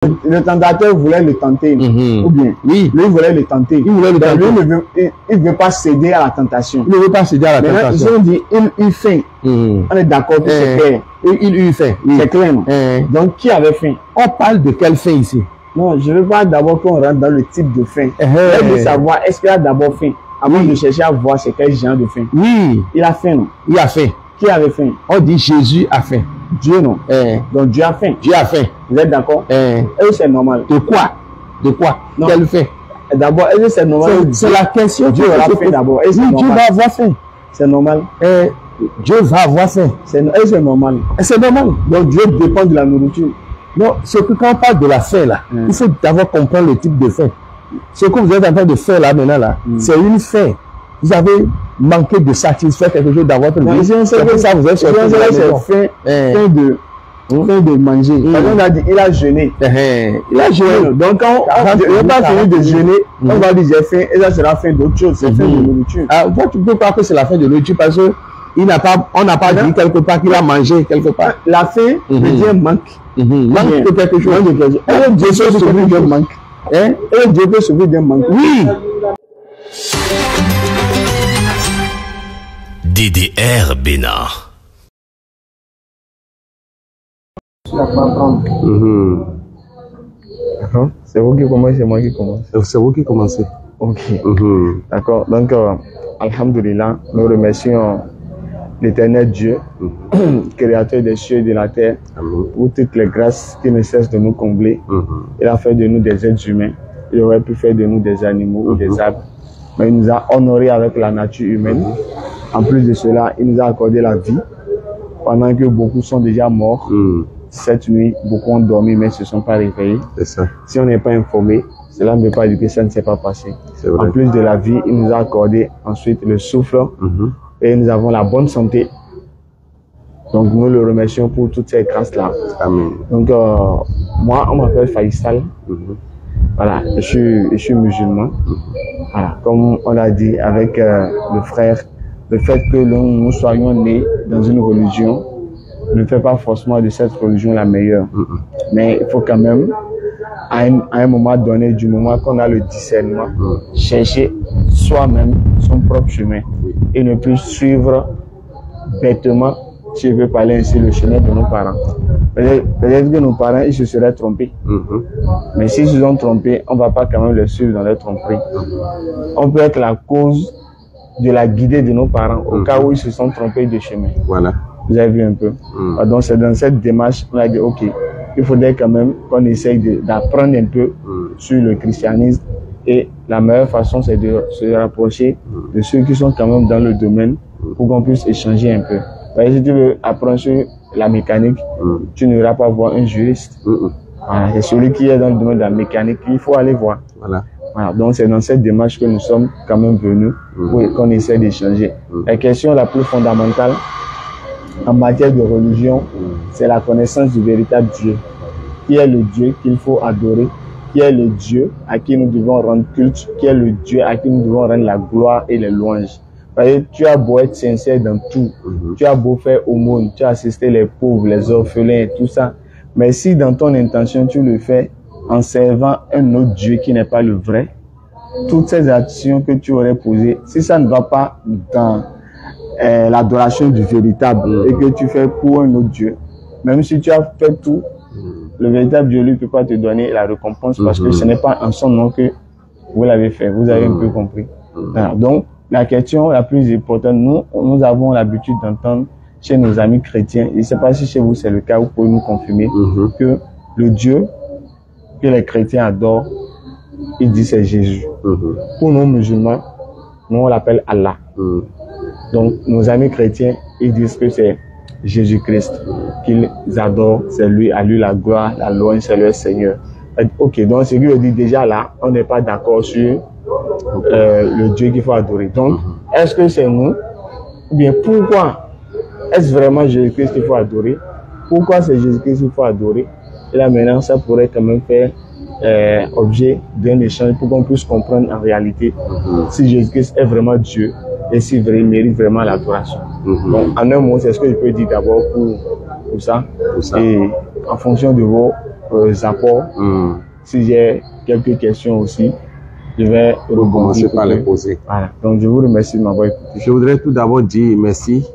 Le tentateur voulait le tenter, ou bien, oui, lui voulait le tenter. Il voulait le tenter. Lui il ne veut pas céder à la tentation. Il ne veut pas céder à la tentation. Ils ont dit, il fait. On est d'accord que c'est clair. Il eut faim. Oui. C'est clair, non? Donc, qui avait faim? On parle de quelle faim ici? Non, je ne veux pas d'abord qu'on rentre dans le type de faim. Je veux savoir, est-ce qu'il a d'abord faim? Avant de chercher à voir c'est quel genre de faim. Oui. Il a faim, non? Il a faim. Qui avait faim? On dit Jésus a faim. Dieu, non? Donc Dieu a faim. Dieu a faim. Vous êtes d'accord? Et c'est normal. De quoi? De quoi? Non. Quelle faim? D'abord, est-ce que c'est normal? C'est la question. Dieu aura faim d'abord. Oui, Dieu va avoir faim. C'est normal. Dieu va avoir faim. C'est normal. C'est normal. Donc Dieu dépend de la nourriture. Non, c'est que quand on parle de la faim là, il faut d'abord comprendre le type de faim. Ce que vous êtes en train de faire là maintenant là, c'est une faim. Vous avez manqué de satisfaire quelque chose dans votre vie. C'est que ça vous êtes faim de manger. On a dit, il a jeûné. Il a jeûné. Donc quand on n'a pas fini de jeûner, on va dire j'ai faim et ça sera faim d'autre chose. C'est faim de nourriture. Tu peux croire que c'est la faim de nourriture parce que on n'a pas dit quelque part qu'il a mangé quelque part. La faim veut dire manque. Manque de quelque chose. Et Dieu peut sauver d'un manque. Et Dieu peut sauver d'un manque. Oui. DDR Bénard. C'est vous qui commencez, c'est moi qui commence. C'est vous qui commencez. Ok. D'accord. Donc, Alhamdulillah, nous remercions l'Éternel Dieu, créateur des cieux et de la terre, pour toutes les grâces qui ne cessent de nous combler. Il a fait de nous des êtres humains. Il aurait pu faire de nous des animaux ou des arbres. Mais il nous a honorés avec la nature humaine. En plus de cela, il nous a accordé la vie. Pendant que beaucoup sont déjà morts, cette nuit, beaucoup ont dormi mais ne se sont pas réveillés. Ça. Si on n'est pas informé, cela ne veut pas dire que ça ne s'est pas passé. En plus de la vie, il nous a accordé ensuite le souffle et nous avons la bonne santé. Donc nous le remercions pour toutes ces grâces-là. Donc moi, on m'appelle Faisal. Voilà, je suis musulman. Voilà, comme on l'a dit avec le frère, le fait que nous soyons nés dans une religion ne fait pas forcément de cette religion la meilleure. Mais il faut quand même, à un moment donné, du moment qu'on a le discernement, chercher soi-même son propre chemin et ne plus suivre bêtement, si je veux parler ainsi, le chemin de nos parents. Peut-être que nos parents, ils se seraient trompés. Mais s'ils se sont trompés, on ne va pas quand même les suivre dans leur tromperie. On peut être la cause de la guidée de nos parents au cas où ils se sont trompés de chemin. Voilà. Vous avez vu un peu. Donc c'est dans cette démarche qu'on a dit, ok, il faudrait quand même qu'on essaye d'apprendre un peu sur le christianisme. Et la meilleure façon, c'est de se rapprocher de ceux qui sont quand même dans le domaine pour qu'on puisse échanger un peu. Parce que si tu veux apprendre sur la mécanique, tu n'iras pas voir un juriste. Voilà, c'est celui qui est dans le domaine de la mécanique qu'il faut aller voir. Voilà. Donc c'est dans cette démarche que nous sommes quand même venus pour qu'on essaie d'échanger. La question la plus fondamentale en matière de religion, c'est la connaissance du véritable Dieu. Qui est le Dieu qu'il faut adorer? Qui est le Dieu à qui nous devons rendre culte? Qui est le Dieu à qui nous devons rendre la gloire et les louanges? Parce que tu as beau être sincère dans tout, tu as beau faire aumône, tu as assisté les pauvres, les orphelins et tout ça, mais si dans ton intention tu le fais en servant un autre Dieu qui n'est pas le vrai, toutes ces actions que tu aurais posées, si ça ne va pas dans l'adoration du véritable et que tu fais pour un autre Dieu, même si tu as fait tout, le véritable Dieu lui ne peut pas te donner la récompense parce que ce n'est pas en son nom que vous l'avez fait. Vous avez un peu compris. Alors, donc, la question la plus importante, nous avons l'habitude d'entendre chez nos amis chrétiens, je ne sais pas si chez vous c'est le cas, vous pouvez nous confirmer que le Dieu que les chrétiens adorent, il dit c'est Jésus. Pour nous musulmans, nous on l'appelle Allah. Donc nos amis chrétiens, ils disent que c'est Jésus-Christ qu'ils adorent, c'est lui, à lui la gloire, la louange, c'est le Seigneur. Ok, donc ce qui veut dire déjà là, on n'est pas d'accord sur le Dieu qu'il faut adorer. Donc, est-ce que c'est nous? Ou bien pourquoi est-ce vraiment Jésus-Christ qu'il faut adorer? Pourquoi c'est Jésus-Christ qu'il faut adorer? Et là maintenant, ça pourrait quand même faire objet d'un échange pour qu'on puisse comprendre en réalité si Jésus-Christ est vraiment Dieu et s'il mérite vraiment l'adoration. Donc, en un mot, c'est ce que je peux dire d'abord pour ça. Et en fonction de vos apports. Si j'ai quelques questions aussi, je vais recommencer par les poser. Voilà. Donc je vous remercie de m'avoir écouté. Je voudrais tout d'abord dire merci.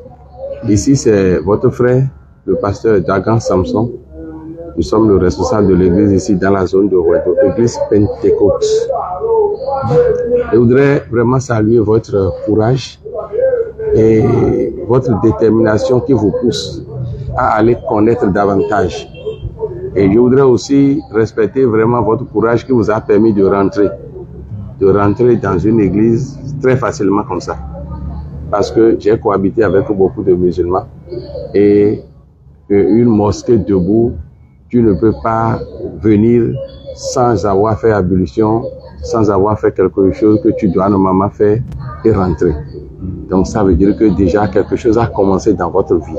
Ici, c'est votre frère, le pasteur Dagan Samson. Nous sommes le responsable de l'église ici dans la zone de Roueto, église Pentecôte. Je voudrais vraiment saluer votre courage et votre détermination qui vous pousse à aller connaître davantage. Et je voudrais aussi respecter vraiment votre courage qui vous a permis de rentrer dans une église très facilement comme ça. Parce que j'ai cohabité avec beaucoup de musulmans et une mosquée debout, tu ne peux pas venir sans avoir fait ablution, sans avoir fait quelque chose que tu dois normalement faire et rentrer. Donc ça veut dire que déjà quelque chose a commencé dans votre vie.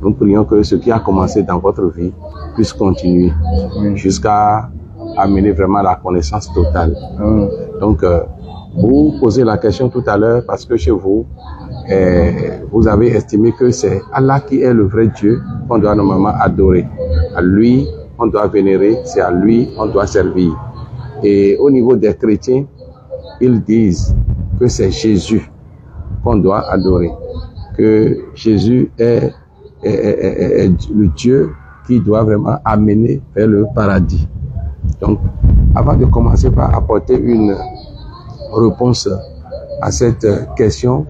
Nous prions que ce qui a commencé dans votre vie puisse continuer jusqu'à amener vraiment la connaissance totale. Donc vous posez la question tout à l'heure parce que chez vous, vous avez estimé que c'est Allah qui est le vrai Dieu qu'on doit normalement adorer. À lui, on doit vénérer, c'est à lui, on doit servir. Et au niveau des chrétiens, ils disent que c'est Jésus qu'on doit adorer. Que Jésus est le Dieu qui doit vraiment amener vers le paradis. Donc, avant de commencer par apporter une réponse à cette question,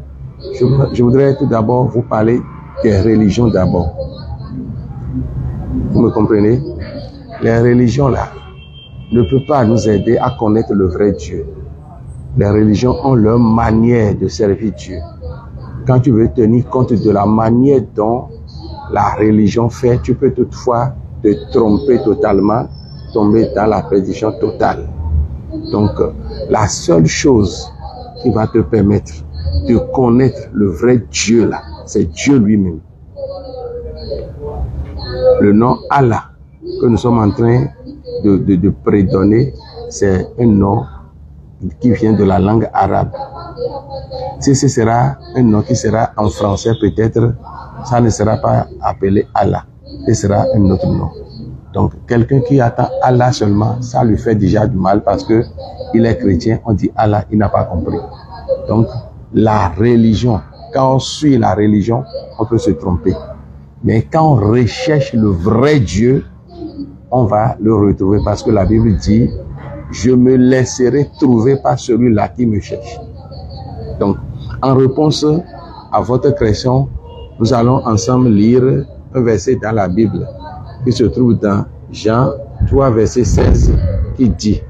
je voudrais tout d'abord vous parler des religions d'abord. Vous me comprenez? Les religions là ne peuvent pas nous aider à connaître le vrai Dieu. Les religions ont leur manière de servir Dieu. Quand tu veux tenir compte de la manière dont la religion fait, tu peux toutefois te tromper totalement, tomber dans la perdition totale. Donc, la seule chose qui va te permettre de connaître le vrai Dieu là, c'est Dieu lui-même. Le nom Allah que nous sommes en train de prédonner, c'est un nom qui vient de la langue arabe. Si ce sera un nom qui sera en français, peut-être, ça ne sera pas appelé Allah, ce sera un autre nom. Donc, quelqu'un qui attend Allah seulement, ça lui fait déjà du mal parce que il est chrétien, on dit Allah, il n'a pas compris. Donc, la religion, quand on suit la religion, on peut se tromper. Mais quand on recherche le vrai Dieu, on va le retrouver parce que la Bible dit « Je me laisserai trouver par celui-là qui me cherche ». Donc, en réponse à votre question, nous allons ensemble lire un verset dans la Bible qui se trouve dans Jean 3, verset 16, qui dit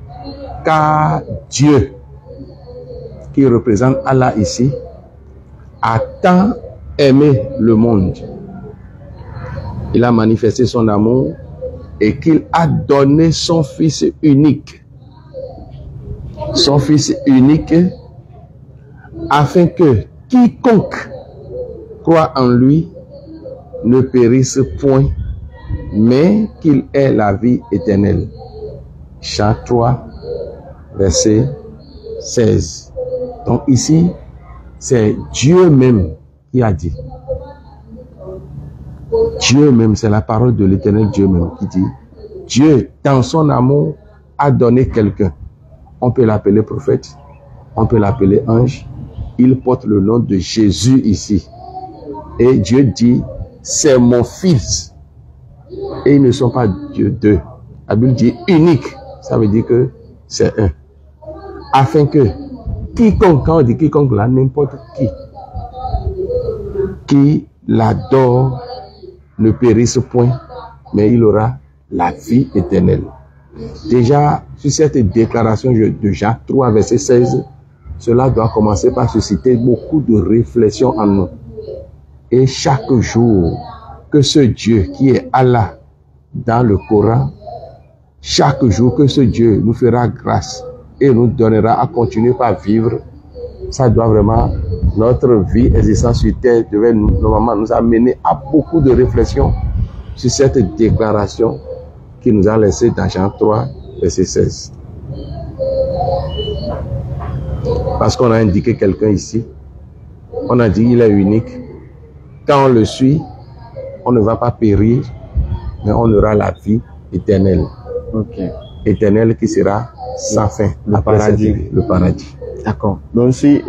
« Car Dieu, qui représente Allah ici, a tant aimé le monde. Il a manifesté son amour et qu'il a donné son Fils unique. Son Fils unique, afin que quiconque croit en lui ne périsse point, mais qu'il ait la vie éternelle. » Jean 3, verset 16. Donc ici, c'est Dieu même qui a dit. Dieu même, c'est la parole de l'éternel Dieu même qui dit. Dieu, dans son amour, a donné quelqu'un. On peut l'appeler prophète, on peut l'appeler ange. Il porte le nom de Jésus ici. Et Dieu dit, c'est mon fils. Et ils ne sont pas Dieu deux. La Bible dit unique. Ça veut dire que c'est un. Afin que quiconque, quand on dit quiconque là, n'importe qui l'adore ne périsse point, mais il aura la vie éternelle. Déjà, sur cette déclaration de Jean 3, verset 16, cela doit commencer par susciter beaucoup de réflexions en nous. Et chaque jour que ce Dieu qui est Allah dans le Coran, chaque jour que ce Dieu nous fera grâce et nous donnera à continuer par vivre, ça doit vraiment, notre vie existant sur terre devait normalement nous amener à beaucoup de réflexions sur cette déclaration qui nous a laissé dans Jean 3, verset 16. Parce qu'on a indiqué quelqu'un ici, on a dit il est unique. Quand on le suit, on ne va pas périr, mais on aura la vie éternel. Ok. Éternel qui sera sans fin. Le après paradis. cette vie, le paradis. D'accord. Donc si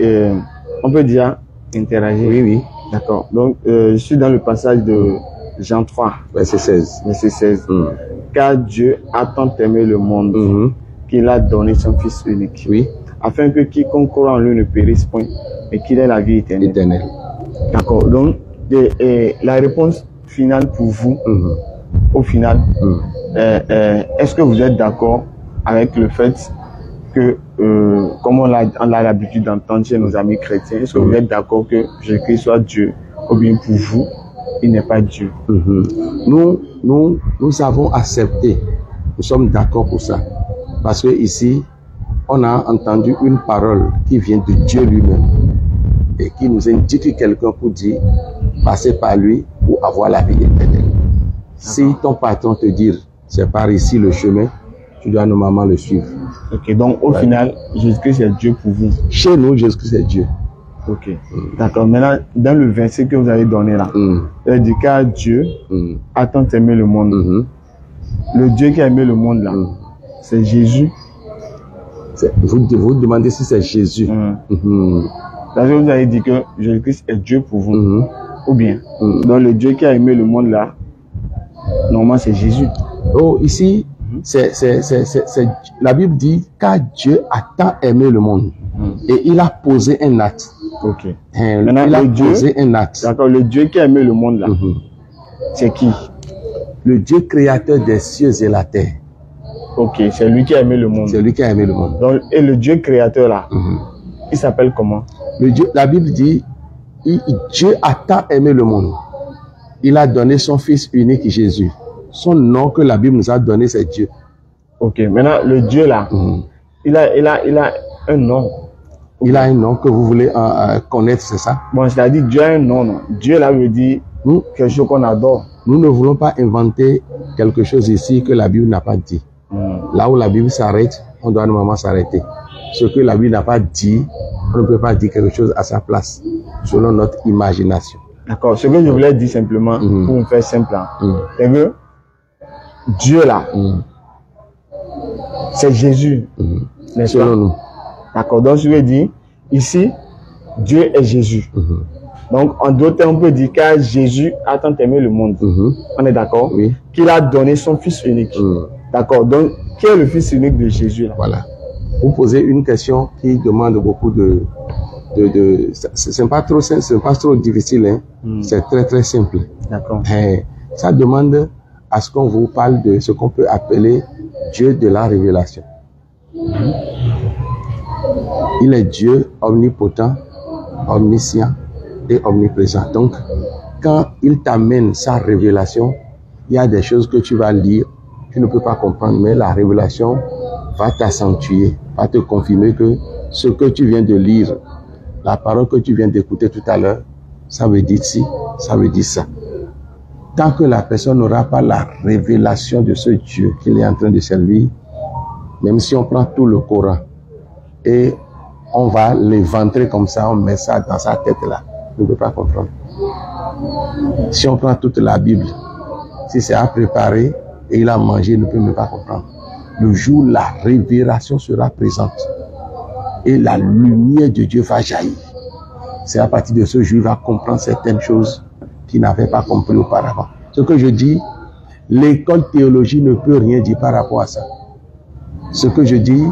on peut déjà interagir. Oui, oui. D'accord. Donc je suis dans le passage de Jean 3, Verset 16. verset 16. Mm. Car Dieu a tant aimé le monde Mhm. qu'il a donné son Fils unique, Oui, afin que quiconque croit en lui ne périsse point, mais qu'il ait la vie éternelle. éternel. D'accord. Donc la réponse finale pour vous, Mhm. au final, Mm. est-ce que vous êtes d'accord avec le fait que, comme on a l'habitude d'entendre chez nos amis chrétiens, est-ce que vous êtes d'accord que Jésus-Christ soit Dieu, ou bien pour vous, il n'est pas Dieu? Mhm. Nous avons accepté, nous sommes d'accord pour ça. Parce que ici, on a entendu une parole qui vient de Dieu lui-même et qui nous indique quelqu'un pour dire, passer par lui pour avoir la vie éternelle. Si ton patron te dit, c'est par ici le chemin, tu dois normalement le suivre. Ok, donc au final, Jésus-Christ est Dieu pour vous. Chez nous, Jésus-Christ est Dieu. Ok, d'accord. Maintenant, dans le verset que vous avez donné là, il dit car Dieu a tant aimé le monde. Mhm. Le Dieu qui a aimé le monde là, c'est Jésus. Vous demandez si c'est Jésus. Mhm. Parce que vous avez dit que Jésus-Christ est Dieu pour vous. Mhm. Ou bien, Mhm. donc le Dieu qui a aimé le monde là, normalement c'est Jésus. Oh, ici, la Bible dit car Dieu a tant aimé le monde et il a posé un acte. Ok. Hein, Maintenant, il a le Dieu- posé un acte. D'accord, le Dieu qui a aimé le monde là, Mhm. c'est qui? Le Dieu créateur des cieux et la terre. Ok, c'est lui qui a aimé le monde. C'est lui qui a aimé le monde. Donc, et le Dieu créateur là, Mhm. il s'appelle comment? Le Dieu, la Bible dit Dieu a tant aimé le monde. Il a donné son Fils unique Jésus. Son nom que la Bible nous a donné, c'est Dieu. Ok, maintenant le Dieu là, Mhm. il a un nom. Il a un nom que vous voulez connaître, c'est ça? Bon, c'est-à-dire Dieu a un nom, non? Dieu là veut dire Nous, quelque chose qu'on adore. nous ne voulons pas inventer quelque chose ici que la Bible n'a pas dit. Là où la Bible s'arrête, on doit normalement s'arrêter. Ce que la Bible n'a pas dit, on ne peut pas dire quelque chose à sa place, selon notre imagination. D'accord, ce que je voulais dire simplement, pour me faire simple, hein, c'est que Dieu là, c'est Jésus, n'est-ce Selon pas? nous. D'accord, donc je veux dire, ici, Dieu est Jésus. Donc, en d'autres termes, on peut dire car Jésus a tant aimé le monde. On est d'accord? Oui. Qu'il a donné son Fils unique. D'accord, donc, qui est le Fils unique de Jésus là? Voilà. Vous posez une question qui demande beaucoup c'est pas trop difficile, hein. C'est très très simple. D'accord. Ça demande à ce qu'on vous parle de ce qu'on peut appeler Dieu de la révélation. Il est Dieu omnipotent, omniscient et omniprésent. Donc, quand il t'amène sa révélation, il y a des choses que tu vas lire, tu ne peux pas comprendre, mais la révélation va t'accentuer, va te confirmer que ce que tu viens de lire, la parole que tu viens d'écouter tout à l'heure, ça veut dire ci, ça veut dire ça. Tant que la personne n'aura pas la révélation de ce Dieu qu'il est en train de servir, même si on prend tout le Coran et on va l'éventrer comme ça, on met ça dans sa tête là, il ne peut pas comprendre. Si on prend toute la Bible, si c'est à préparer et il a mangé, il ne peut même pas comprendre. Le jour où la révélation sera présente et la lumière de Dieu va jaillir, c'est à partir de ce jour qu'il va comprendre certaines choses qu'il n'avait pas compris auparavant. Ce que je dis, l'école théologie ne peut rien dire par rapport à ça. Ce que je dis,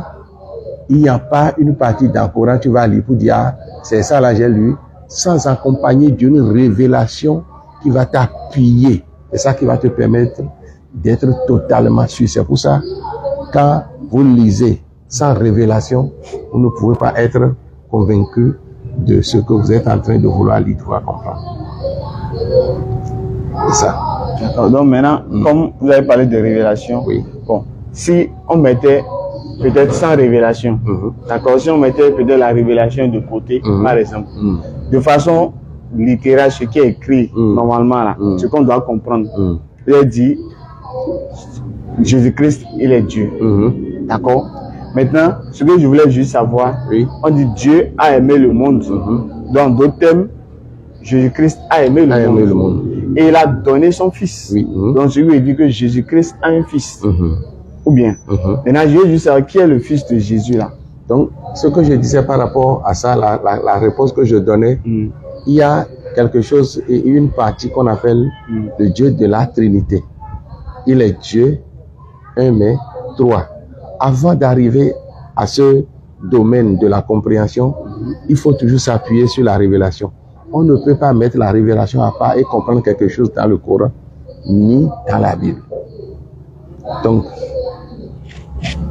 il n'y a pas une partie dans le Coran, tu vas lire pour dire, ah, c'est ça là j'ai lu, sans accompagner d'une révélation qui va t'appuyer. C'est ça qui va te permettre d'être totalement sûr. C'est pour ça, quand vous lisez sans révélation, vous ne pouvez pas être convaincu de ce que vous êtes en train de vouloir lire, de vouloir comprendre. C'est ça. D'accord. Donc maintenant, comme vous avez parlé de révélation, Oui. bon, si on mettait peut-être sans révélation, d'accord, si on mettait peut-être la révélation de côté, par exemple, de façon littérale, ce qui est écrit normalement là, ce qu'on doit comprendre, il est dit, Jésus-Christ, il est Dieu. D'accord? Maintenant, ce que je voulais juste savoir, on dit Dieu a aimé le monde. Dans d'autres termes, Jésus-Christ a aimé le monde. et il a donné son fils. Oui. Donc je lui ai dit que Jésus-Christ a un fils. Ou bien. Maintenant, je veux juste savoir qui est le fils de Jésus là. Donc, ce que je disais par rapport à ça, la réponse que je donnais, il y a quelque chose et une partie qu'on appelle le Dieu de la Trinité. Il est Dieu, un mais trois. Avant d'arriver à ce domaine de la compréhension, il faut toujours s'appuyer sur la révélation. On ne peut pas mettre la révélation à part et comprendre quelque chose dans le Coran, ni dans la Bible. Donc,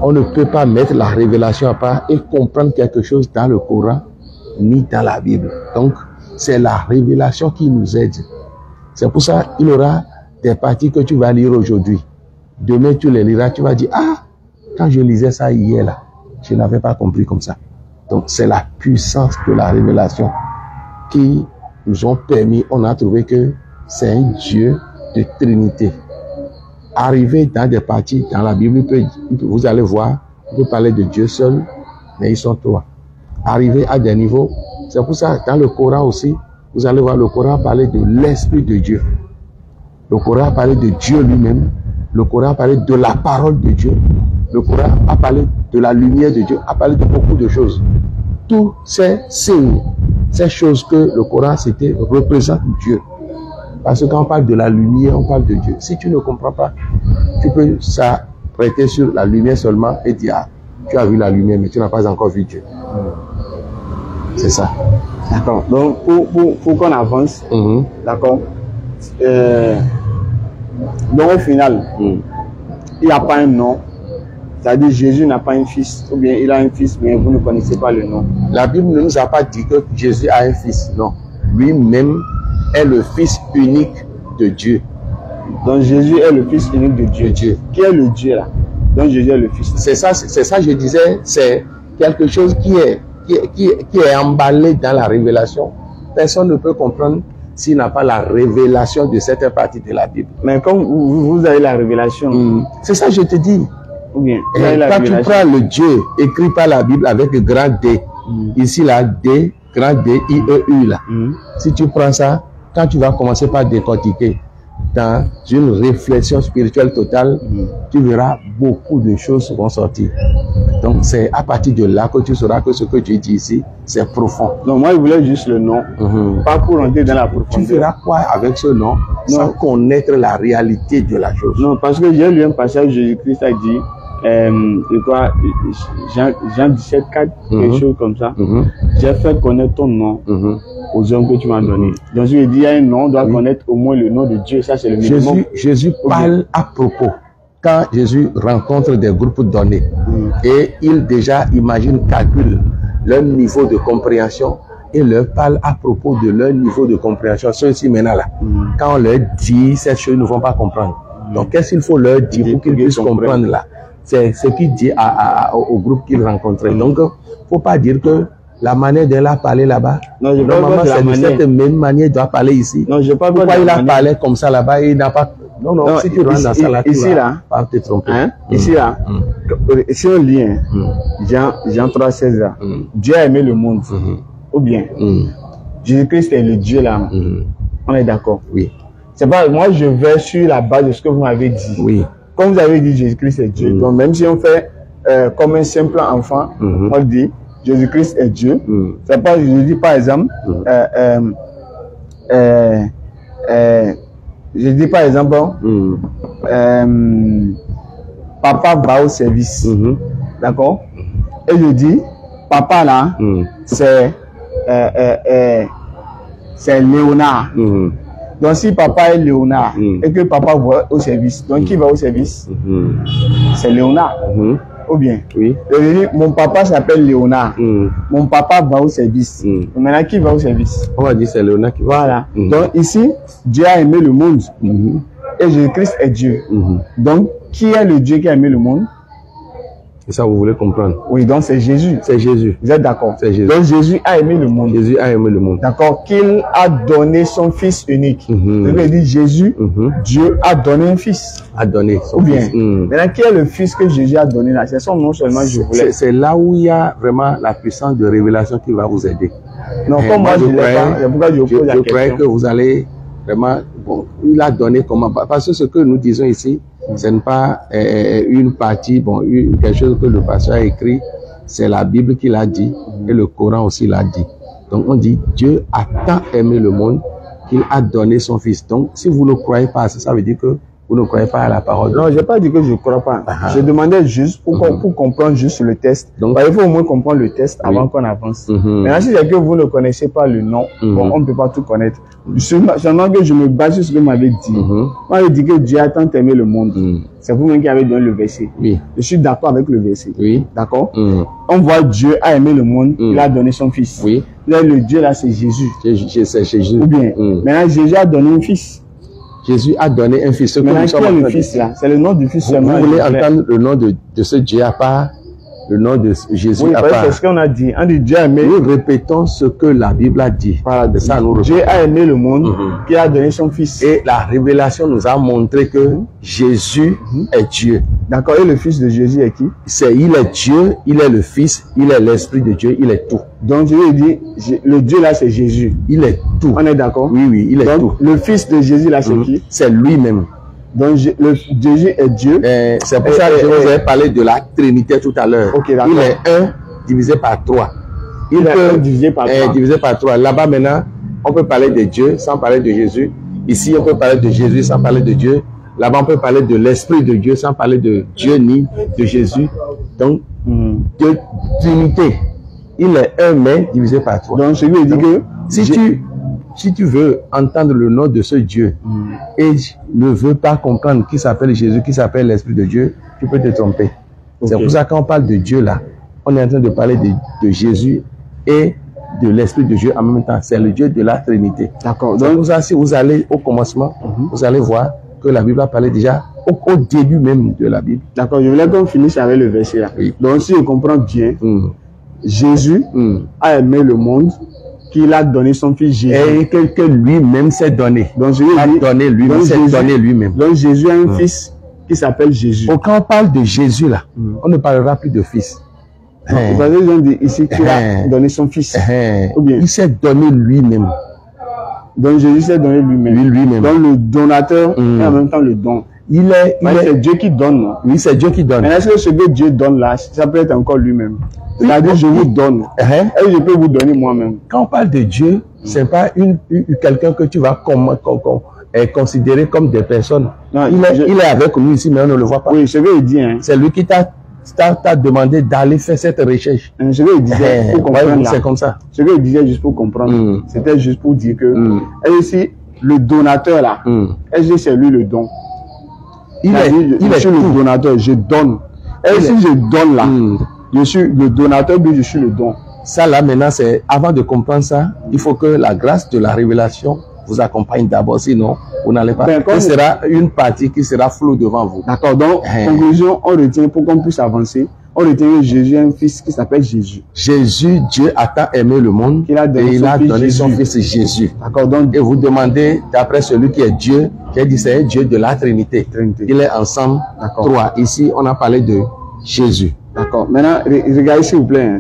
on ne peut pas mettre la révélation à part et comprendre quelque chose dans le Coran, ni dans la Bible. Donc, c'est la révélation qui nous aide. C'est pour ça qu'il y aura des parties que tu vas lire aujourd'hui. Demain, tu les liras, tu vas dire, ah, quand je lisais ça hier, là, je n'avais pas compris comme ça. Donc, c'est la puissance de la révélation qui nous ont permis, on a trouvé que c'est un Dieu de Trinité. Arriver dans des parties dans la Bible, vous allez voir, on peut parler de Dieu seul, mais ils sont trois. Arriver à des niveaux, c'est pour ça dans le Coran aussi, vous allez voir le Coran parler de l'Esprit de Dieu. Le Coran a parlé de Dieu lui-même. Le Coran a parlé de la parole de Dieu. Le Coran a parlé de la lumière de Dieu, a parlé de beaucoup de choses. Tous ces signes, ces choses que le Coran c'était représente Dieu. Parce que quand on parle de la lumière, on parle de Dieu. Si tu ne comprends pas, tu peux s'arrêter sur la lumière seulement et dire, ah, tu as vu la lumière, mais tu n'as pas encore vu Dieu. C'est ça. D'accord. Donc, pour qu'on avance, d'accord. Donc, au final, il n'y a pas un nom. C'est-à-dire, Jésus n'a pas un fils, ou bien il a un fils, mais vous ne connaissez pas le nom. La Bible ne nous a pas dit que Jésus a un fils, non. Lui-même est le fils unique de Dieu. Donc Jésus est le fils unique de Dieu. Qui est le Dieu là? Donc Jésus est le fils. C'est ça, je disais, c'est quelque chose qui est emballé dans la révélation. Personne ne peut comprendre s'il n'a pas la révélation de cette partie de la Bible. Mais comme vous avez la révélation. C'est ça, je te dis. Ou bien, quand tu prends le Dieu écrit par la Bible avec grand D, ici là, D, grand D, I-E-U là. Si tu prends ça, quand tu vas commencer par décortiquer dans une réflexion spirituelle totale, tu verras beaucoup de choses vont sortir. Donc c'est à partir de là que tu sauras que ce que tu dis ici, c'est profond. Donc moi je voulais juste le nom, pas pour entrer dans la profondeur. Tu feras quoi avec ce nom sans connaître la réalité de la chose? Non, parce que j'ai lu un passage, Jésus-Christ a dit, Jean 17, 4, quelque chose comme ça. J'ai fait connaître ton nom aux hommes que tu m'as donné. Donc je lui ai dit, il y a un nom, on doit connaître au moins le nom de Dieu. Ça c'est le minimum. Jésus parle à propos. Quand Jésus rencontre des groupes donnés et il déjà imagine, calcule leur niveau de compréhension et leur parle à propos de leur niveau de compréhension. Ceux-ci maintenant là, quand on leur dit, ces choses ne vont pas comprendre. Donc qu'est-ce qu'il faut leur dire pour qu'ils puissent comprendre là? C'est ce qu'il dit au groupe qu'il rencontrait. Donc, il ne faut pas dire que la manière de la parler là-bas, normalement c'est de cette même manière qu'il doit parler ici. Non, je parle pourquoi il a parlé comme ça là-bas et il n'a pas... Non, si tu rentres dans ça là, tu vas pas te tromper. Ici là, si on lit Jean 3, 16 là, Dieu a aimé le monde. Ou bien, Jésus-Christ est le Dieu là. On est d'accord? Oui. C'est pas, moi je vais sur la base de ce que vous m'avez dit. Oui. Comme vous avez dit, Jésus-Christ est Dieu. Donc, même si on fait comme un simple enfant, on dit Jésus-Christ est Dieu. C'est pas, je dis par exemple, je dis par exemple, papa va au service. D'accord? Et je dis, papa là, c'est Léonard. Donc, si papa est Léonard et que papa va au service, donc qui va au service? C'est Léonard. Ou bien? Oui. Mon papa s'appelle Léonard. Mon papa va au service. Maintenant, qui va au service? On va dire c'est Léonard qui va. Voilà. Donc, ici, Dieu a aimé le monde. Et Jésus-Christ est Dieu. Donc, qui est le Dieu qui a aimé le monde? Et ça, vous voulez comprendre? Oui, donc c'est Jésus. C'est Jésus. Vous êtes d'accord? C'est Jésus. Donc Jésus a aimé le monde. Jésus a aimé le monde. D'accord? Qu'il a donné son fils unique. Je veux dire Jésus, Dieu a donné un fils. A donné son fils. Ou bien, fils. maintenant, qui est le fils que Jésus a donné là? C'est son nom seulement, je voulais. C'est là où il y a vraiment la puissance de révélation qui va vous aider. Non, comme moi, je l'ai pas. C'est pourquoi je pose la question. Je crois que vous allez vraiment bon, il a donné comment? Parce que ce que nous disons ici, ce n'est pas une partie, bon, quelque chose que le pasteur a écrit, c'est la Bible qui l'a dit et le Coran aussi l'a dit. Donc on dit, Dieu a tant aimé le monde qu'il a donné son Fils. Donc si vous ne croyez pas à ça, ça veut dire que vous ne croyez pas à la parole. Non, je n'ai pas dit que je ne crois pas. Je demandais juste pour comprendre juste le test. Donc, il faut au moins comprendre le test avant qu'on avance. Maintenant, si c'est que vous ne connaissez pas le nom, bon, on ne peut pas tout connaître. Seulement que je me base sur ce que vous m'avez dit. Moi, je dis que Dieu a tant aimé le monde. C'est vous-même qui avez donné le verset. Oui. Je suis d'accord avec le verset. Oui. D'accord? On voit Dieu a aimé le monde, il a donné son Fils. Oui. Là, le Dieu là, c'est Jésus. C'est Jésus. Ou bien, maintenant, Jésus a donné un Fils. Jésus a donné un Fils. Maintenant, qui est le Fils là? C'est le nom du Fils seulement. Vous voulez entendre le nom de ce Dieu à part, le nom de Jésus à part? C'est ce qu'on a dit. On dit Dieu a aimé. Nous répétons ce que la Bible a dit. Voilà, de ça, nous Dieu a aimé le monde, qui a donné son Fils. Et la révélation nous a montré que Jésus est Dieu. D'accord. Et le Fils de Jésus est qui? Il est Dieu, il est le Fils, il est l'Esprit de Dieu, il est tout. Donc je lui dis, le Dieu là c'est Jésus. Il est tout. On est d'accord? Oui, oui, il est donc, tout. Le Fils de Jésus là c'est qui? C'est lui-même. Donc Jésus est Dieu. C'est pour ça que je vous ai parlé de la Trinité tout à l'heure. Okay, il est 1 divisé par 3. Il peut diviser par 3. Divisé par 3. Là-bas maintenant, on peut parler de Dieu sans parler de Jésus. Ici, on peut parler de Jésus sans parler de Dieu. Là-bas, on peut parler de l'Esprit de Dieu sans parler de Dieu ni de Jésus. Donc, de Trinité. Il est un mais divisé par 3. Donc, je lui ai dit que si tu veux entendre le nom de ce Dieu et ne veux pas comprendre qui s'appelle Jésus, qui s'appelle l'Esprit de Dieu, tu peux te tromper. C'est pour ça qu'on parle de Dieu là, on est en train de parler de Jésus et de l'Esprit de Dieu en même temps. C'est le Dieu de la Trinité. D'accord. Donc ça, si vous allez au commencement, vous allez voir que la Bible a parlé déjà au début même de la Bible. D'accord. Je voulais qu'on finisse avec le verset là. Oui. Donc si je comprends bien, Jésus a aimé le monde, qu'il a donné son Fils Jésus. Et que lui-même s'est donné. Donc Jésus a donné lui-même, s'est donné lui-même. Donc Jésus a un Fils qui s'appelle Jésus. Donc, quand on parle de Jésus là, on ne parlera plus de Fils. Parce qu'ils ont dit ici qu'il a donné son Fils. Ou bien, il s'est donné lui-même. Donc Jésus s'est donné lui-même. Lui-même. Donc le donateur et en même temps le don. C'est Dieu qui donne. Non? Oui, c'est Dieu qui donne. Mais est-ce que ce que Dieu donne là, ça peut être encore lui-même? C'est-à-dire, je vous donne. Et je peux vous donner moi-même. Quand on parle de Dieu, c'est pas quelqu'un que tu vas considérer comme des personnes. Non, il est avec nous ici, mais on ne le voit pas. Oui, ce que il dit. Hein. C'est lui qui t'a demandé d'aller faire cette recherche. Ce que il disait, pour comprendre, c'est comme ça. Ce que il disait juste pour comprendre, c'était juste pour dire que, et ici, le donateur là, est-ce que c'est lui le don? Je suis le donateur, je donne. Et si je donne là, je suis le donateur, puis je suis le don. Ça là maintenant, c'est avant de comprendre ça, il faut que la grâce de la révélation vous accompagne d'abord, sinon vous n'allez pas. Ce sera une partie qui sera floue devant vous. D'accord, donc conclusion, on retient pour qu'on puisse avancer. On retient que Jésus a un Fils qui s'appelle Jésus. Jésus, Dieu a tant aimé le monde qu'il a donné son Fils Jésus. D'accord, donc et vous demandez d'après celui qui est Dieu, qui a dit c'est un Dieu de la Trinité. Il est ensemble, trois. Ici, on a parlé de Jésus. D'accord. Maintenant, regardez s'il vous plaît.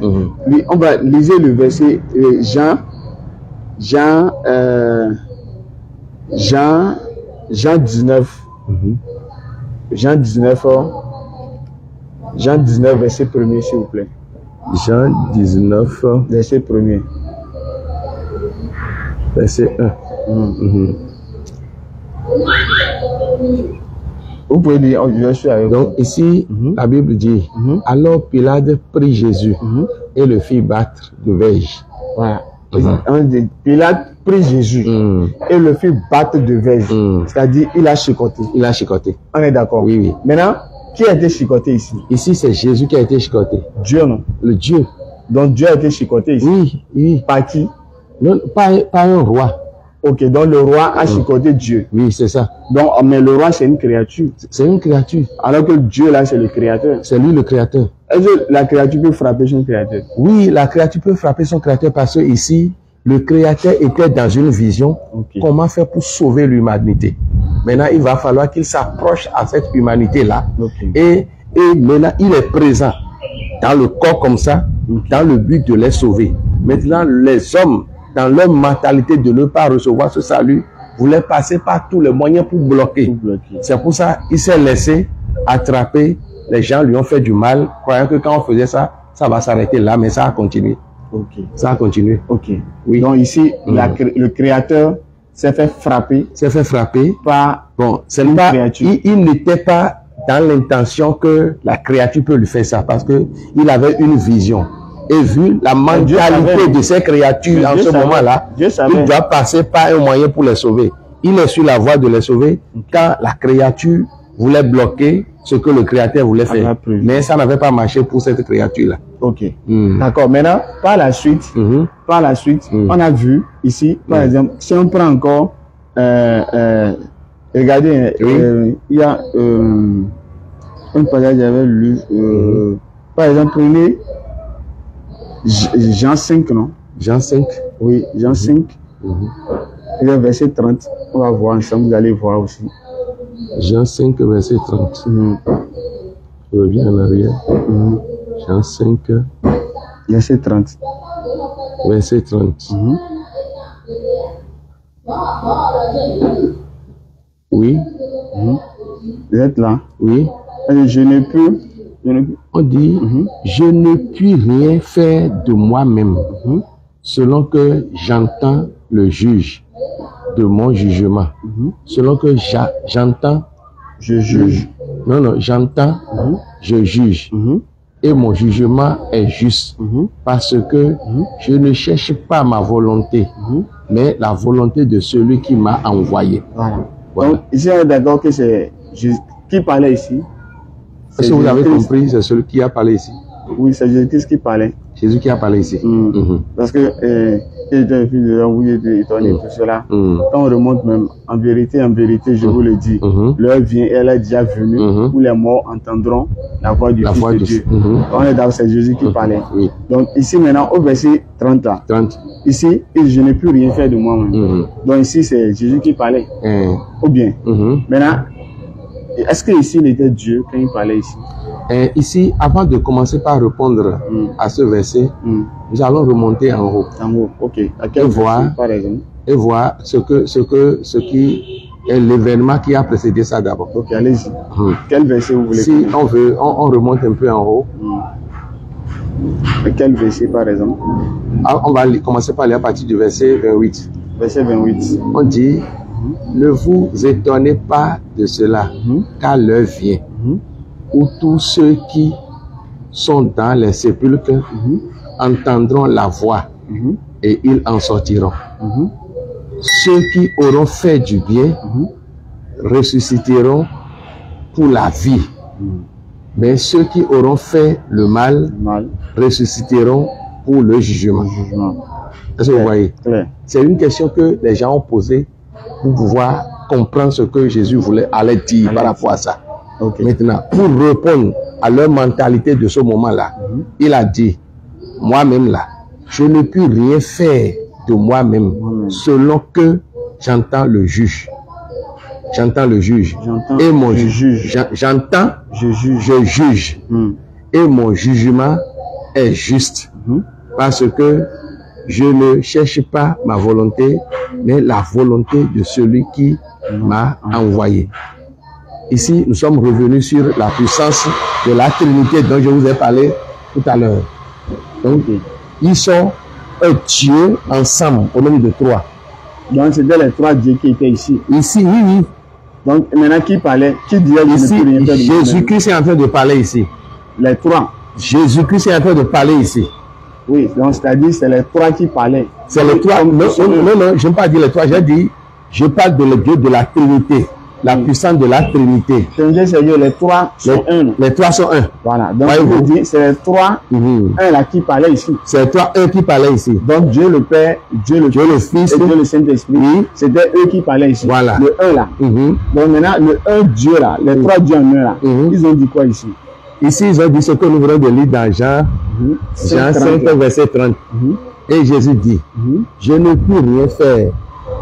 On va lire le verset Jean 19. Jean 19, verset 1er, s'il vous plaît. Jean 19, verset 1er. Verset 1. Vous pouvez lire, je suis avec vous. Donc ici, la Bible dit, alors Pilate prit Jésus et le fit battre de verge. Voilà. Pilate prit Jésus et le fit battre de verge. C'est-à-dire, il a chicoté. Il a chicoté. On est d'accord? Oui, oui. Maintenant, qui a été chicoté ici? Ici, c'est Jésus qui a été chicoté. Dieu, non? Le Dieu. Donc, Dieu a été chicoté ici? Oui, oui. Par qui? Non, pas un roi. Ok, donc le roi a chicoté Dieu. Oui, c'est ça. Donc, mais le roi, c'est une créature. C'est une créature. Alors que Dieu, là, c'est le créateur. C'est lui le créateur. Est-ce que la créature peut frapper son créateur? Oui, la créature peut frapper son créateur parce que ici, le créateur était dans une vision. Comment faire pour sauver l'humanité? Maintenant, il va falloir qu'il s'approche à cette humanité-là. Et maintenant, il est présent dans le corps comme ça, dans le but de les sauver. Maintenant, les hommes, dans leur mentalité de ne pas recevoir ce salut, voulait passer par tous les moyens pour bloquer. C'est pour ça qu'il s'est laissé attraper. Les gens lui ont fait du mal, croyant que quand on faisait ça, ça va s'arrêter là, mais ça a continué. Ça a continué. Oui. Donc ici, le Créateur s'est fait frapper. Par une créature. Il n'était pas dans l'intention que la créature peut lui faire ça, parce que il avait une vision. Et vu la mentalité de ces créatures en ce moment-là, il doit passer par un moyen pour les sauver. Il est sur la voie de les sauver quand la créature voulait bloquer ce que le Créateur voulait faire. Mais ça n'avait pas marché pour cette créature-là. D'accord. Maintenant, par la suite, on a vu ici, par exemple, si on prend encore, regardez, il y a un passage que j'avais lu, par exemple, prenez Jean 5, non? Jean 5? Oui, Jean 5. Le verset 30, on va voir ensemble, vous allez voir aussi. Jean 5, verset 30. Je reviens en arrière. Jean 5, verset 30. Verset 30. Oui. Vous êtes là? Oui. Je ne peux. On dit, je ne puis rien faire de moi-même, selon que j'entends le juge de mon jugement. Selon que j'entends, je juge. Non, j'entends, je juge. Et mon jugement est juste, parce que je ne cherche pas ma volonté, mais la volonté de celui qui m'a envoyé. Voilà. Donc, ici, on est d'accord que c'est Jésus qui parlait ici. Est-ce que vous avez compris, c'est celui qui a parlé ici? Oui, c'est Jésus qui parlait. Jésus qui a parlé ici. Parce que il était un fils de l'homme, vous êtes étonné tout cela. Quand on remonte même, en vérité, je vous le dis, l'heure vient, elle est déjà venue, où les morts entendront la voix du Fils de Dieu. On est dans c'est Jésus qui parlait. Donc ici maintenant, au verset 30 là, ici, je n'ai plus rien fait de moi-même. Donc ici, c'est Jésus qui parlait. Ou bien, maintenant, est-ce que ici il était Dieu quand il parlait ici? Ici, avant de commencer par répondre à ce verset, nous allons remonter en haut. En haut, ok. À quel verset, par exemple? Et voir ce qui est l'événement qui a précédé ça d'abord. Ok, allez-y. Quel verset vous voulez? Si on veut, on remonte un peu en haut. Quel verset, par exemple? On va commencer par aller à partir du verset 28. Verset 28. On dit, ne vous étonnez pas de cela, car l'heure vient où tous ceux qui sont dans les sépulcres entendront la voix et ils en sortiront. Ceux qui auront fait du bien ressusciteront pour la vie, mais ceux qui auront fait le mal ressusciteront pour le jugement. Est-ce que vous voyez? C'est une question que les gens ont posée pour pouvoir comprendre ce que Jésus allait dire par rapport à ça. Maintenant, pour répondre à leur mentalité de ce moment-là, il a dit, moi-même là, je ne puis rien faire de moi-même selon que j'entends le juge. J'entends le juge. Et mon juge. J'entends, je juge. Et mon jugement est juste. Parce que je ne cherche pas ma volonté, mais la volonté de celui qui m'a envoyé. Ici, nous sommes revenus sur la puissance de la Trinité dont je vous ai parlé tout à l'heure. Donc, ils sont un Dieu ensemble, au nombre de 3. Donc, c'était les 3 dieux qui étaient ici. Ici, oui. Donc, maintenant, qui parlait? Qui disait ici? Jésus-Christ est en train de parler ici. Les 3. Jésus-Christ est en train de parler ici. Oui, donc c'est-à-dire c'est les 3 qui parlaient. C'est les 3. Non, je n'ai pas dit les 3. J'ai dit, je parle de Dieu de la Trinité. La puissance de la Trinité. Les 3 sont un. Les 3 sont un. Voilà. Donc, je dis, c'est les 3, un là qui parlait ici. C'est les 3, un qui parlait ici. Donc, Dieu le Père, Dieu le Fils et Dieu le Saint-Esprit. C'était eux qui parlaient ici. Voilà. Le 1 là. Donc, maintenant, le 1 Dieu là, les 3 dieux en un là, ils ont dit quoi ici? Ici, ils ont dit ce que nous venons de lire dans Jean 5, verset 30. Et Jésus dit, je ne peux rien faire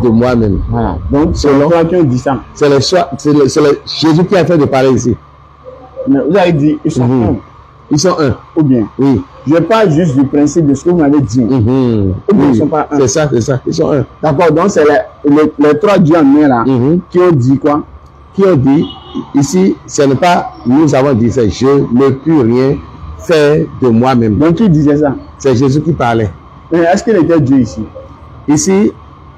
de moi-même. Voilà. Donc, c'est les 3 qui ont dit ça. C'est Jésus qui a fait de parler ici. Mais vous avez dit, ils sont un. Ils sont un. Ou bien, Oui. je parle juste du principe de ce que vous m'avez dit. Ou bien Oui. ils sont pas un. C'est ça, c'est ça. Ils sont un. D'accord, donc c'est les trois dieux en un là qui ont dit quoi? Qui ont dit, ici, ce n'est pas nous avons dit, c'est je ne peux rien faire de moi-même. Donc qui disait ça? C'est Jésus qui parlait. Mais est-ce qu'il était Dieu ici? Ici,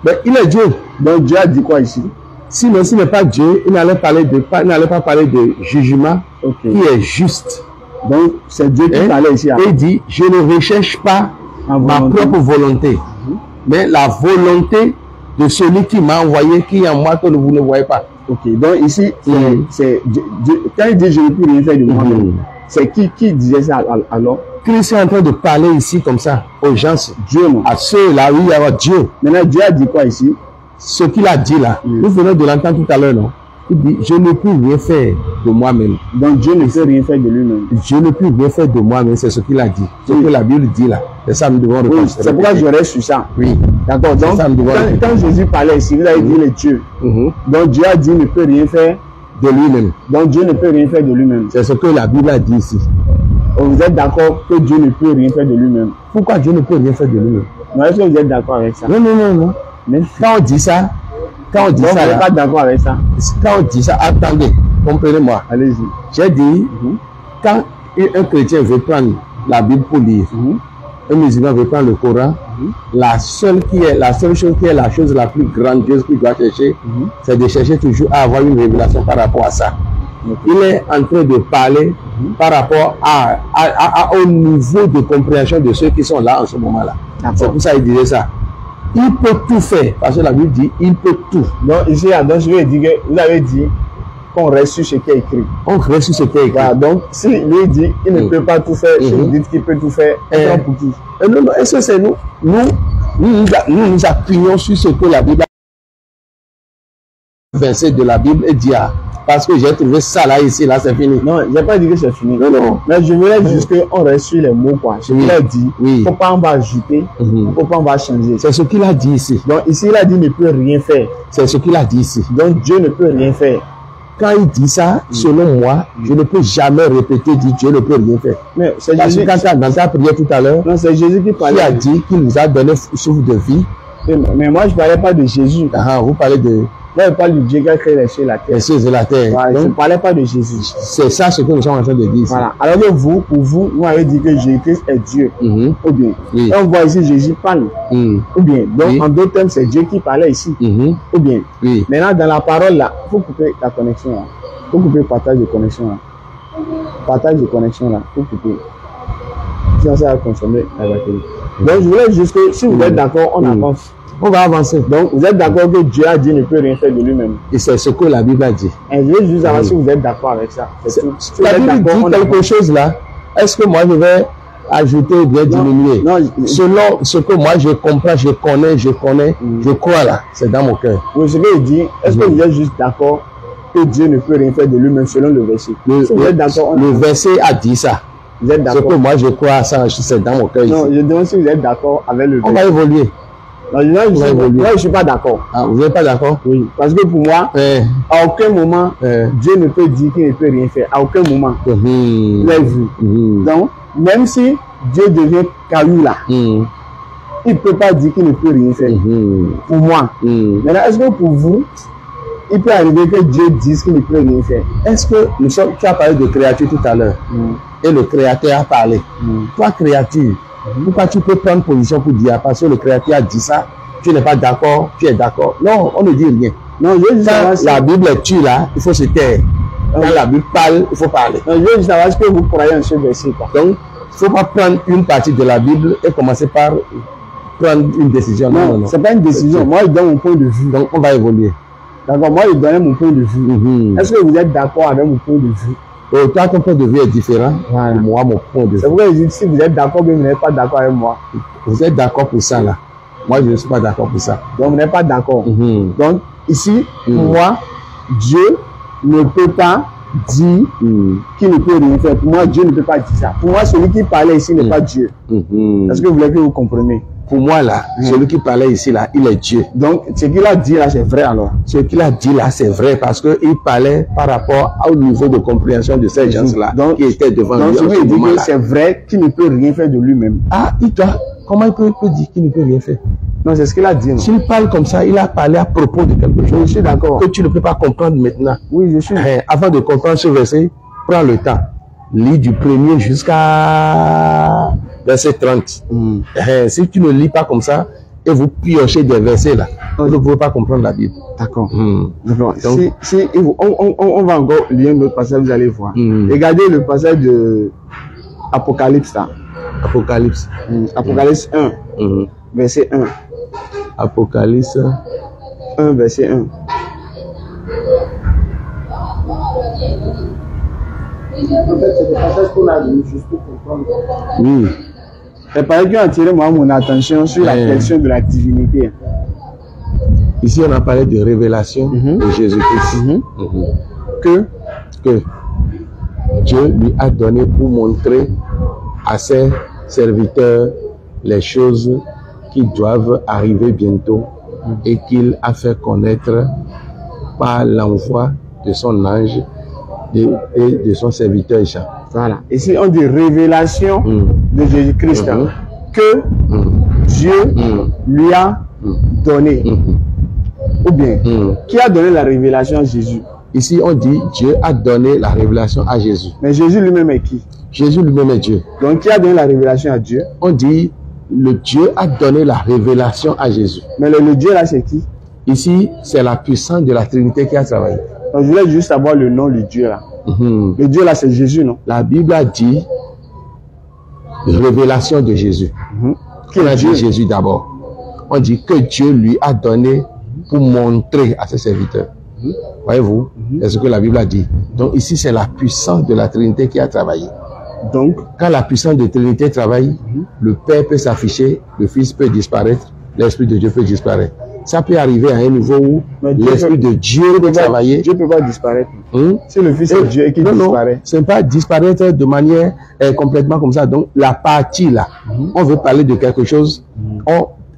ben, il est Dieu. Donc Dieu a dit quoi ici? Sinon, s'il n'est pas Dieu, il n'allait pas parler de jugement qui est juste. Donc c'est Dieu qui parlait ici. Et il dit, je ne recherche pas ma propre volonté, mais la volonté de celui qui m'a envoyé, qui est en moi que vous ne voyez pas. Ok, donc ici, c'est quand il dit je ne peux rien faire de moi-même, c'est qui disait ça alors? Christ est en train de parler ici comme ça aux gens, Dieu, non? à ceux-là, oui, à Dieu. Maintenant, Dieu a dit quoi ici? Ce qu'il a dit là, nous venons de l'entendre tout à l'heure, non? Il dit, je ne peux rien faire de moi-même. Donc Dieu ne peut rien faire de lui-même. Je ne peux rien faire de moi-même, c'est ce qu'il a dit. Ce que la Bible dit là. C'est ça, nous devons répondre. C'est pourquoi je reste sur ça. Oui. D'accord, donc quand Jésus parlait ici, il a dit les dieux. Donc Dieu a dit ne peut rien faire de lui-même. Donc Dieu ne peut rien faire de lui-même. C'est ce que la Bible a dit ici. Vous êtes d'accord que Dieu ne peut rien faire de lui-même? Pourquoi Dieu ne peut rien faire de lui-même? Non, est-ce que vous êtes d'accord avec ça? Non, non, non, non. Mais quand on dit ça, donc, vous n'êtes pas d'accord avec ça? Quand on dit ça, attendez, comprenez-moi. Allez-y. J'ai dit, quand un chrétien veut prendre la Bible pour lire, un musulman veut prendre le Coran, la seule chose qui est la chose la plus grandieuse qu'il doit chercher, c'est de chercher toujours à avoir une révélation par rapport à ça. Il est en train de parler par rapport au niveau de compréhension de ceux qui sont là en ce moment-là. C'est pour ça qu'il disait ça. Il peut tout faire, parce que la Bible dit, il peut tout. Donc ici, je vais dire que vous avez dit qu'on reste sur ce qui est écrit. On reste sur ce qui est écrit. Voilà, donc, si lui dit il ne peut pas tout faire, si vous dites qu'il peut tout faire, pour qui? Non, non, est-ce que c'est nous? Nous appuyons sur ce que la Bible a verset de la Bible et dit, parce que j'ai trouvé ça là, ici, là, c'est fini. Non, je n'ai pas dit que c'est fini. Non, non. Mais je voulais juste qu'on reste sur les mots, quoi. Ce qu'il a dit, il ne faut pas en va ajouter, il ne faut pas en va changer. C'est ce qu'il a dit ici. Donc ici, il a dit il ne peut rien faire. C'est ce qu'il a dit ici. Donc Dieu ne peut rien faire. Quand il dit ça, selon moi, je ne peux jamais répéter, dit Dieu ne peut rien faire. Mais c'est Jésus, dans ta prière tout à l'heure, c'est Jésus qui parlait. Qui a dit qu'il nous a donné souffle de vie. Mais moi, je ne parlais pas de Jésus. Vous parlez de... Moi, je parle du Dieu qui a créé les cieux et la terre. Les cieux et la terre. Voilà, donc, je ne parlais pas de Jésus. C'est ça ce que nous sommes en train de dire ici. Voilà. Alors que vous, pour vous, vous avez dit que Jésus-Christ est Dieu. Ou bien, on voit ici Jésus parle. Ou bien, donc en d'autres termes, c'est Dieu qui parlait ici. Ou bien, maintenant dans la parole là, il faut couper la connexion là. Il faut couper le partage de connexion là. Partage de connexion là, il faut couper. Sinon ça va consommer la batterie. Donc je voulais juste que si vous êtes d'accord, on avance. On va avancer. Donc, vous êtes d'accord que Dieu a dit ne peut rien faire de lui-même. Et c'est ce que la Bible a dit. Et je veux juste savoir si vous êtes d'accord avec ça. Si la Bible dit quelque chose là, est-ce que moi je vais ajouter ou bien diminuer? Non, selon ce que moi je comprends, je connais, je crois là, c'est dans mon cœur. Oui, ce que je dis, est-ce que vous êtes juste d'accord que Dieu ne peut rien faire de lui-même selon le verset? Si vous êtes d'accord, le verset a dit ça. Vous êtes d'accord? Ce que moi je crois à ça, c'est dans mon cœur. Non, je demande si vous êtes d'accord avec le verset. On va évoluer. Non, je ne suis pas d'accord. Ah, vous n'êtes pas d'accord? Oui. Parce que pour moi, à aucun moment, Dieu ne peut dire qu'il ne peut rien faire. À aucun moment. Vous avez vu. Donc, même si Dieu devient caillou là, il ne peut pas dire qu'il ne peut rien faire. Pour moi. Maintenant, est-ce que pour vous, il peut arriver que Dieu dise qu'il ne peut rien faire? Est-ce que tu as parlé de créature tout à l'heure et le créateur a parlé. Toi, créature, pourquoi tu peux prendre position pour dire parce que le créateur a dit ça, tu n'es pas d'accord, tu es d'accord? Non, on ne dit rien. Non, je veux juste savoir la Bible est tue là, il faut se taire. Quand la Bible parle, il faut parler. Non, je veux juste savoir ce que vous croyez en ce verset. Donc, il ne faut pas prendre une partie de la Bible et commencer par prendre une décision. Non, non. Ce n'est pas une décision. Moi, je donne mon point de vue. Donc, on va évoluer. D'accord, moi, je donne mon point de vue. Est-ce que vous êtes d'accord avec mon point de vue? Toi, ton point de vue est différent. Voilà. Moi, mon point de vue. C'est pourquoi je dis si vous êtes d'accord, mais vous n'êtes pas d'accord avec moi. Vous êtes d'accord pour ça, là. Moi, je ne suis pas d'accord pour ça. Donc, vous n'êtes pas d'accord. Donc, ici, pour moi, Dieu ne peut pas dit qu'il ne peut rien faire, pour moi, Dieu ne peut pas dire ça. Pour moi, celui qui parlait ici n'est pas Dieu. Est-ce que vous voulez que vous compreniez? Pour moi, là, celui qui parlait ici, là, il est Dieu. Donc, ce qu'il a dit là, c'est vrai alors. Ce qu'il a dit là, c'est vrai parce qu'il parlait par rapport au niveau de compréhension de ces gens-là qui étaient devant lui. Donc, il dit que c'est vrai qu'il ne peut rien faire de lui-même. Ah, comment il peut dire qu'il ne peut rien faire? Non, c'est ce qu'il a dit. S'il parle comme ça, il a parlé à propos de quelque chose. Je suis d'accord. Que tu ne peux pas comprendre maintenant. Oui, je suis. Avant de comprendre ce verset, prends le temps. Lis du premier jusqu'à verset 30. Si tu ne lis pas comme ça, et vous piochez des versets là, vous ne pouvez pas comprendre la Bible. D'accord. Donc, on va encore lire un autre passage, vous allez voir. Regardez le passage de Apocalypse là. Apocalypse. Apocalypse 1, verset 1. Apocalypse 1, verset 1. En fait, c'est le passage qu'on a lu juste pour comprendre. Oui. C'est pareil qui a attiré moi mon attention sur la question de la divinité. Ici, on a parlé de révélation de Jésus-Christ. Que Dieu lui a donné pour montrer à ses serviteurs les choses qui doivent arriver bientôt et qu'il a fait connaître par l'envoi de son ange et de son serviteur Jean. Voilà. Ici, on dit révélation de Jésus-Christ que Dieu lui a donné. Ou bien, qui a donné la révélation à Jésus? Ici, on dit Dieu a donné la révélation à Jésus. Mais Jésus lui-même est qui? Jésus lui-même est Dieu. Donc, qui a donné la révélation à Dieu? On dit le Dieu a donné la révélation à Jésus. Mais le Dieu là, c'est qui? Ici, c'est la puissance de la Trinité qui a travaillé. Donc, je voulais juste savoir le nom du Dieu là. Le Dieu là, c'est Jésus, non? La Bible a dit révélation de Jésus. On a dit Jésus d'abord. On dit que Dieu lui a donné pour montrer à ses serviteurs. Voyez-vous, c'est ce que la Bible a dit. Donc ici, c'est la puissance de la Trinité qui a travaillé. Donc, quand la puissance de la Trinité travaille, le Père peut s'afficher, le Fils peut disparaître, l'Esprit de Dieu peut disparaître. Ça peut arriver à un niveau où l'Esprit de Dieu peut travailler. Dieu ne peut pas disparaître. Si le Fils est Dieu et qu'il disparaît. Ce n'est pas disparaître de manière complètement comme ça. Donc, la partie là, on veut parler de quelque chose.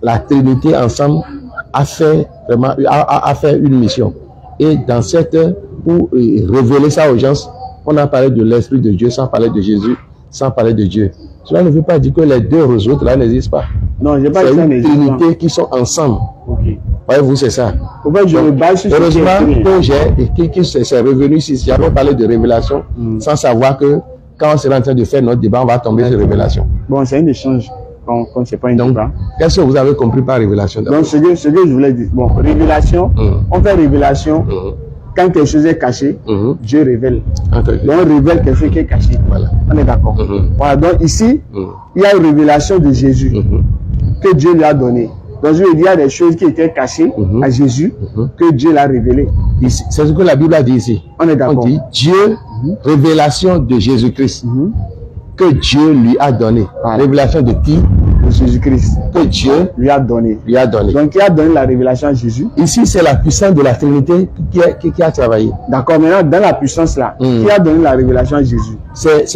La Trinité ensemble a fait vraiment a fait une mission. Et dans cette, pour révéler ça aux gens, on a parlé de l'Esprit de Dieu sans parler de Jésus, sans parler de Dieu. Cela ne veut pas dire que les deux autres là n'existent pas. Non, j'ai pas dit ça. C'est une trinité qui sont ensemble. Voyez-vous, c'est ça. Heureusement que c'est revenu ici. J'avais parlé de révélation sans savoir que quand on sera en train de faire notre débat, on va tomber sur révélation. Bon, c'est un échange. Quand c'est pas une débat. Qu'est-ce que vous avez compris par révélation? Donc, ce que je voulais dire. Bon, révélation, on fait révélation. Quand quelque chose est caché, Dieu révèle. Donc, on révèle quelque chose qui est caché. Voilà. On est d'accord. Voilà. Donc, ici, il y a une révélation de Jésus que Dieu lui a donnée. Donc, je veux dire, il y a des choses qui étaient cachées à Jésus que Dieu l'a révélées. C'est ce que la Bible a dit ici. On est d'accord. On dit Dieu, révélation de Jésus-Christ que Dieu lui a donné. Révélation de qui? De Jésus-Christ. Que Dieu lui a donné. Donc, il a donné la révélation à Jésus. Ici, c'est la puissance de la Trinité qui a travaillé. D'accord. Maintenant, dans la puissance là, qui a donné la révélation à Jésus? C'est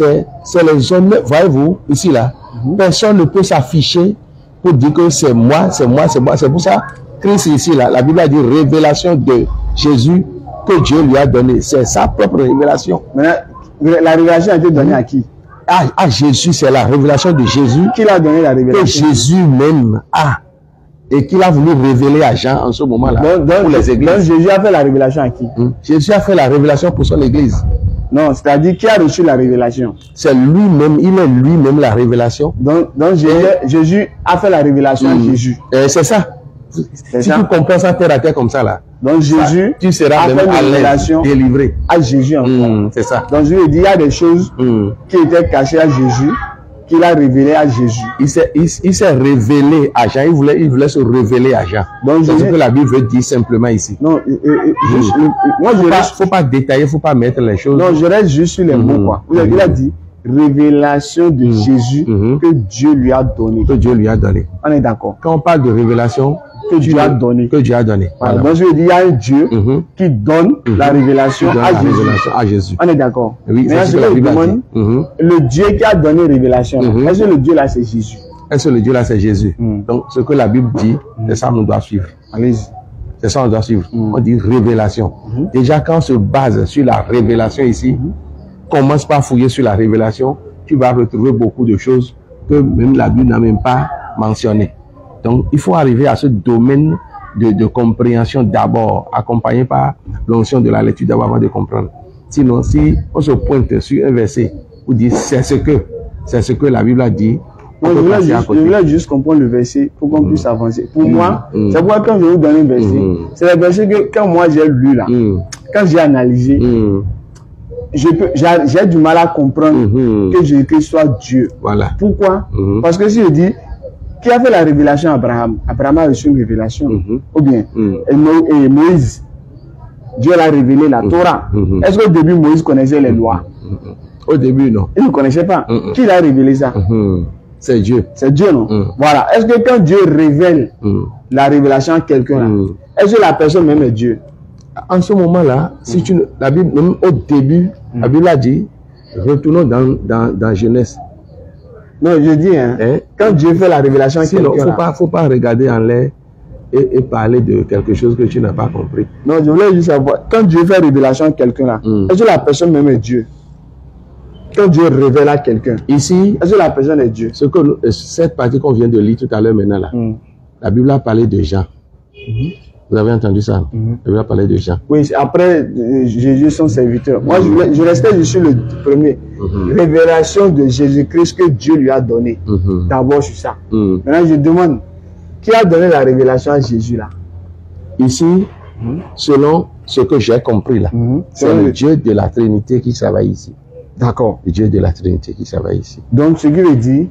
les hommes. Voyez-vous, ici là, personne ne peut s'afficher pour dire que c'est moi, c'est moi, c'est moi. C'est pour ça, Christ ici là, la Bible a dit révélation de Jésus que Dieu lui a donné. C'est sa propre révélation. Maintenant, la révélation a été donnée à qui? À Jésus, c'est la révélation de Jésus. Qui l'a donné la révélation? Que Jésus même a. Et qu'il a voulu révéler à Jean en ce moment-là. Pour les églises. Donc Jésus a fait la révélation à qui? Jésus a fait la révélation pour son église. Non, c'est-à-dire qui a reçu la révélation? C'est lui-même, il est lui-même la révélation. Donc Jésus a fait la révélation à Jésus. C'est ça. Si tu comprends ça terre à terre comme ça là. Donc Jésus tu seras même à l'aise, délivré. À Jésus encore. C'est ça. Donc je veux dire, il y a des choses qui étaient cachées à Jésus, qu'il a révélé à Jésus. Il s'est révélé à Jean. Il voulait se révéler à Jean. Donc c'est ce que la Bible veut dire simplement ici. Non, moi faut pas détailler, faut pas mettre les choses. Non, je reste juste sur les mots quoi. Il a dit révélation de Jésus que Dieu lui a donné. Que Dieu lui a donné. On est d'accord. Quand on parle de révélation, Que Dieu a donné. Que Dieu a donné. Voilà. Voilà. Donc je veux dire, il y a un Dieu qui donne la révélation Qui donne à la Jésus. révélation à Jésus. On est d'accord. Oui, Maintenant, c'est ce je que la vous Bible a demande, dit. le Dieu qui a donné révélation, est-ce que le Dieu là c'est Jésus? Est-ce que le Dieu là c'est Jésus? Donc ce que la Bible dit, c'est ça qu'on doit suivre. Allez-y. C'est ça qu'on doit suivre. On dit révélation. Déjà quand on se base sur la révélation ici, commence par fouiller sur la révélation, tu vas retrouver beaucoup de choses que même la Bible n'a même pas mentionnées. Donc il faut arriver à ce domaine de compréhension d'abord, accompagné par l'onction de la lecture d'abord avant de comprendre. Sinon, si on se pointe sur un verset où dit c'est ce que la Bible a dit, Non, je voulais juste comprendre le verset pour qu'on puisse avancer. Pour moi, c'est pourquoi quand je vous donne un verset, c'est le verset que quand moi j'ai lu là, quand j'ai analysé, j'ai du mal à comprendre que Jésus-Christ soit Dieu. Voilà. Pourquoi? Parce que si je dis, qui a fait la révélation à Abraham? Abraham a reçu une révélation. Ou bien, et Moïse, Dieu l'a révélé la Torah. Est-ce qu'au début Moïse connaissait les lois? Au début, non. Il ne connaissait pas. Qui l'a révélé ça? C'est Dieu. C'est Dieu, non? Voilà. Est-ce que quand Dieu révèle la révélation à quelqu'un, est-ce que la personne même est Dieu? En ce moment-là, si tu, la Bible, même au début, la Bible a dit, retournons dans Genèse. Non, je dis, quand Dieu fait la révélation à quelqu'un, il ne faut pas regarder en l'air et parler de quelque chose que tu n'as pas compris. Non, je voulais juste savoir, quand Dieu fait révélation à quelqu'un, là, est-ce que la personne même est Dieu? Quand Dieu révèle à quelqu'un, ici, est-ce que la personne est Dieu? Cette partie qu'on vient de lire tout à l'heure maintenant, là, la Bible a parlé de Jean. Vous avez entendu ça? La Bible a parlé de Jean. Oui, après Jésus, son serviteur. Moi, je restais sur le premier. Révélation de Jésus-Christ que Dieu lui a donné. D'abord sur ça. Maintenant, je demande, qui a donné la révélation à Jésus là? Ici, selon ce que j'ai compris là, c'est le Dieu de la Trinité qui travaille ici. D'accord. Le Dieu de la Trinité qui travaille ici. Donc, ce qui veut dire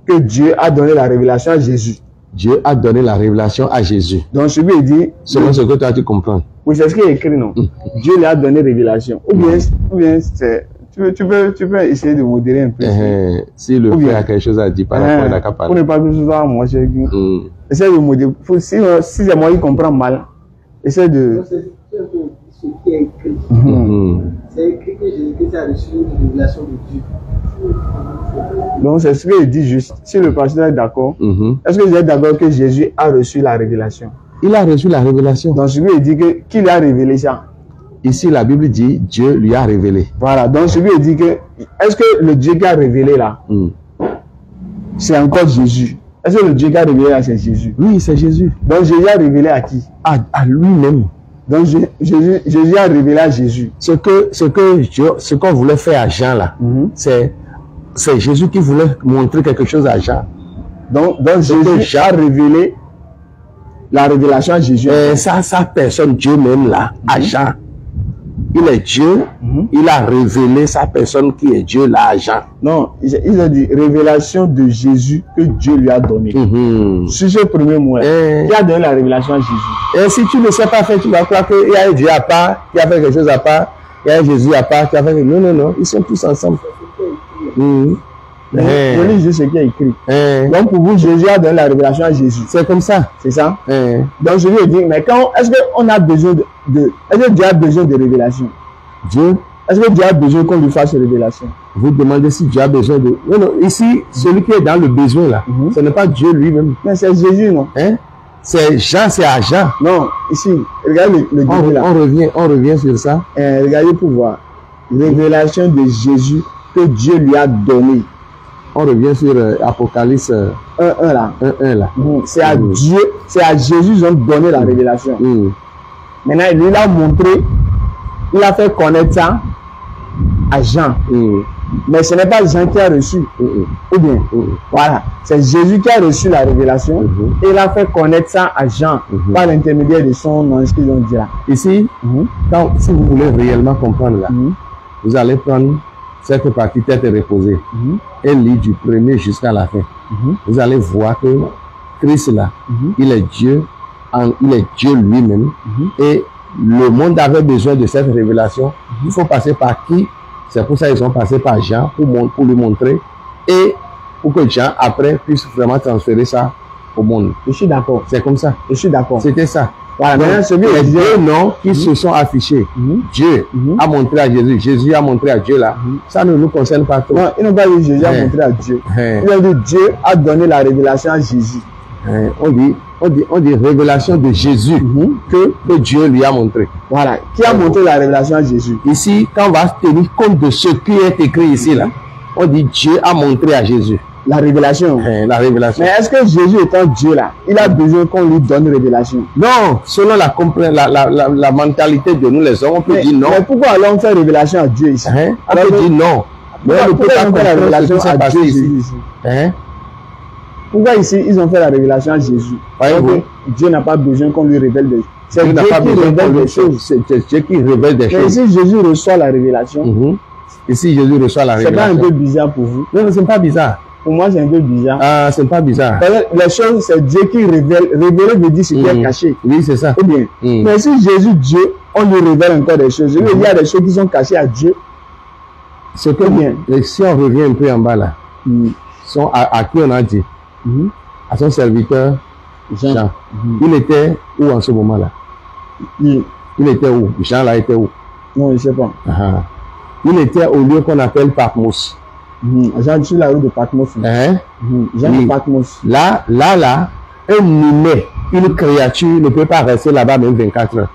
que Dieu a donné la révélation à Jésus. Dieu a donné la révélation à Jésus. Donc, ce qui veut dire... Selon ce que toi tu comprends. Oui, c'est ce qui est écrit, non? Dieu lui a donné révélation. Ou bien tu peux essayer de modérer un peu. Si le frère a quelque chose à dire par rapport à la capacité. Pour ne pas plus souvent moi, j'ai dit. Essaye de modérer. Si c'est moi qui comprends mal, essaye de... Ce qui est écrit. C'est écrit que Jésus-Christ a reçu une révélation de Dieu. Donc c'est ce qu'il dit juste. Si le pasteur est d'accord, est-ce que vous êtes d'accord que Jésus a reçu la révélation? Il a reçu la révélation. Donc ce qui dit que qui lui a révélé ça? Ici la Bible dit Dieu lui a révélé. Voilà. Donc ce qui dit que est-ce que le Dieu qui a révélé là, c'est encore Jésus? Est-ce que le Dieu qui a révélé là c'est Jésus? Oui, c'est Jésus. Donc Jésus a révélé à qui? À lui-même. Donc Jésus a révélé à Jésus. Ce qu'on voulait faire à Jean là, c'est Jésus qui voulait montrer quelque chose à Jean. Donc Jésus a révélé la révélation à Jésus. Sa personne, Dieu même là, à Jean. Il est Dieu, il a révélé sa personne qui est Dieu là à Jean. Non, il a dit révélation de Jésus que Dieu lui a donné. Sur ce premier mot, qui a donné la révélation à Jésus. Et si tu ne sais pas faire, tu vas croire qu'il y a un Dieu à part, qui a fait quelque chose à part, il y a un Jésus à part, qui a fait quelque chose. Non, ils sont tous ensemble. Je lis juste ce qui est écrit. Donc pour vous, Jésus a donné la révélation à Jésus. C'est comme ça. C'est ça. Donc je lui ai dit, mais est-ce qu'on a besoin est-ce que Dieu a besoin de révélation? Dieu? Est-ce que Dieu a besoin qu'on lui fasse révélation? Vous demandez si Dieu a besoin de... Non, ici, celui qui est dans le besoin là, ce n'est pas Dieu lui-même. Mais c'est Jésus, non? C'est Jean, c'est à Jean. Non, ici, regardez le début là. On revient sur ça. Regardez pour voir. Révélation de Jésus que Dieu lui a donné. On revient sur Apocalypse 1.1 là. 1.1 là. C'est à Dieu, c'est à Jésus qu'ils ont donné la révélation. Maintenant, il a montré, il a fait connaître ça à Jean. Mais ce n'est pas Jean qui a reçu. Ou bien, voilà. C'est Jésus qui a reçu la révélation et il a fait connaître ça à Jean par l'intermédiaire de son ange qu'ils ont dit là. Ici, si vous voulez réellement comprendre là, vous allez prendre cette partie tête reposée et lire du premier jusqu'à la fin. Vous allez voir que Christ là, il est Dieu lui-même et le monde avait besoin de cette révélation. Il faut passer par qui? C'est pour ça qu'ils sont passés par Jean pour lui montrer et pour que Jean après puisse vraiment transférer ça au monde. Je suis d'accord. C'est comme ça. Je suis d'accord. C'était ça. Voilà, Donc, maintenant, celui les qui deux noms qui se sont affichés, Dieu a montré à Jésus, Jésus a montré à Dieu là, ça ne nous concerne pas trop. Non, ils n'ont pas dit Jésus a montré à Dieu. Ils ont dit Dieu a donné la révélation à Jésus. On dit révélation de Jésus que Dieu lui a montré. Voilà. Qui a montré la révélation à Jésus? Ici, quand on va tenir compte de ce qui est écrit ici là, on dit Dieu a montré à Jésus. La révélation. La révélation. Mais est-ce que Jésus étant Dieu là, il a besoin qu'on lui donne révélation? Non, selon la mentalité de nous les hommes, on peut dire non. Mais pourquoi alors on fait révélation à Dieu ici? On peut dire non. Mais on ne peut pas faire la révélation à Dieu ici. Pourquoi ici ils ont fait la révélation à Jésus? Voyez-vous? Dieu n'a pas besoin qu'on lui révèle des choses. C'est Dieu Dieu n'a pas qui besoin révèle des choses. C'est Dieu qui révèle des Mais choses. ici Jésus reçoit la révélation. Ici Jésus reçoit la C'est pas révélation. un peu bizarre pour vous? Non, c'est pas bizarre. Pour moi, c'est un peu bizarre. Ah, c'est pas bizarre. Les choses, c'est Dieu qui révèle. Révéler veut dire ce qui est caché. Oui, c'est ça. Ou bien. Mais si Jésus, Dieu, on lui révèle encore des choses. Il y a des choses qui sont cachées à Dieu. C'est que bien. Si on revient un peu en bas là, à qui on a dit? À son serviteur Jean. Il était où en ce moment là? Il était où? Jean là était où? Non, je ne sais pas. Il était au lieu qu'on appelle Patmos. Jean, sur la route de Patmos. Jean de Patmos. Là, un humain, une créature ne peut pas rester là-bas même 24 heures.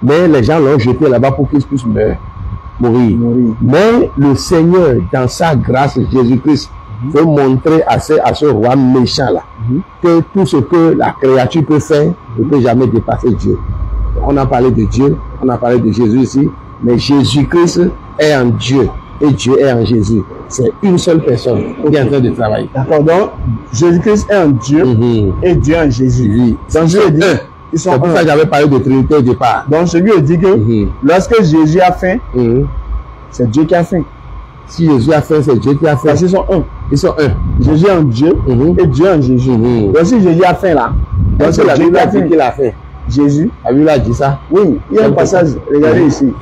Mais les gens l'ont jeté là-bas pour qu'ils puissent mourir. Mais le Seigneur, dans sa grâce, Jésus-Christ, veut montrer à ce roi méchant là que tout ce que la créature peut faire ne peut jamais dépasser Dieu. On a parlé de Dieu, on a parlé de Jésus ici, mais Jésus-Christ est en Dieu et Dieu est en Jésus. C'est une seule personne qui est en train de travailler. D'accord, donc Jésus-Christ est en Dieu et Dieu en Jésus. Donc je dis, c'est pour ça que j'avais parlé de Trinité au départ. Donc je lui ai dit que lorsque Jésus a faim, c'est Dieu qui a faim. Si Jésus a faim, c'est Dieu qui a faim. Parce qu'ils sont un. Ils sont un. Jésus en Dieu et Dieu en Jésus. Donc si Jésus a faim là, donc c'est la Bible a dit qu'il a faim. Jésus. La Bible a dit ça? Oui, il y a un passage, regardez ici.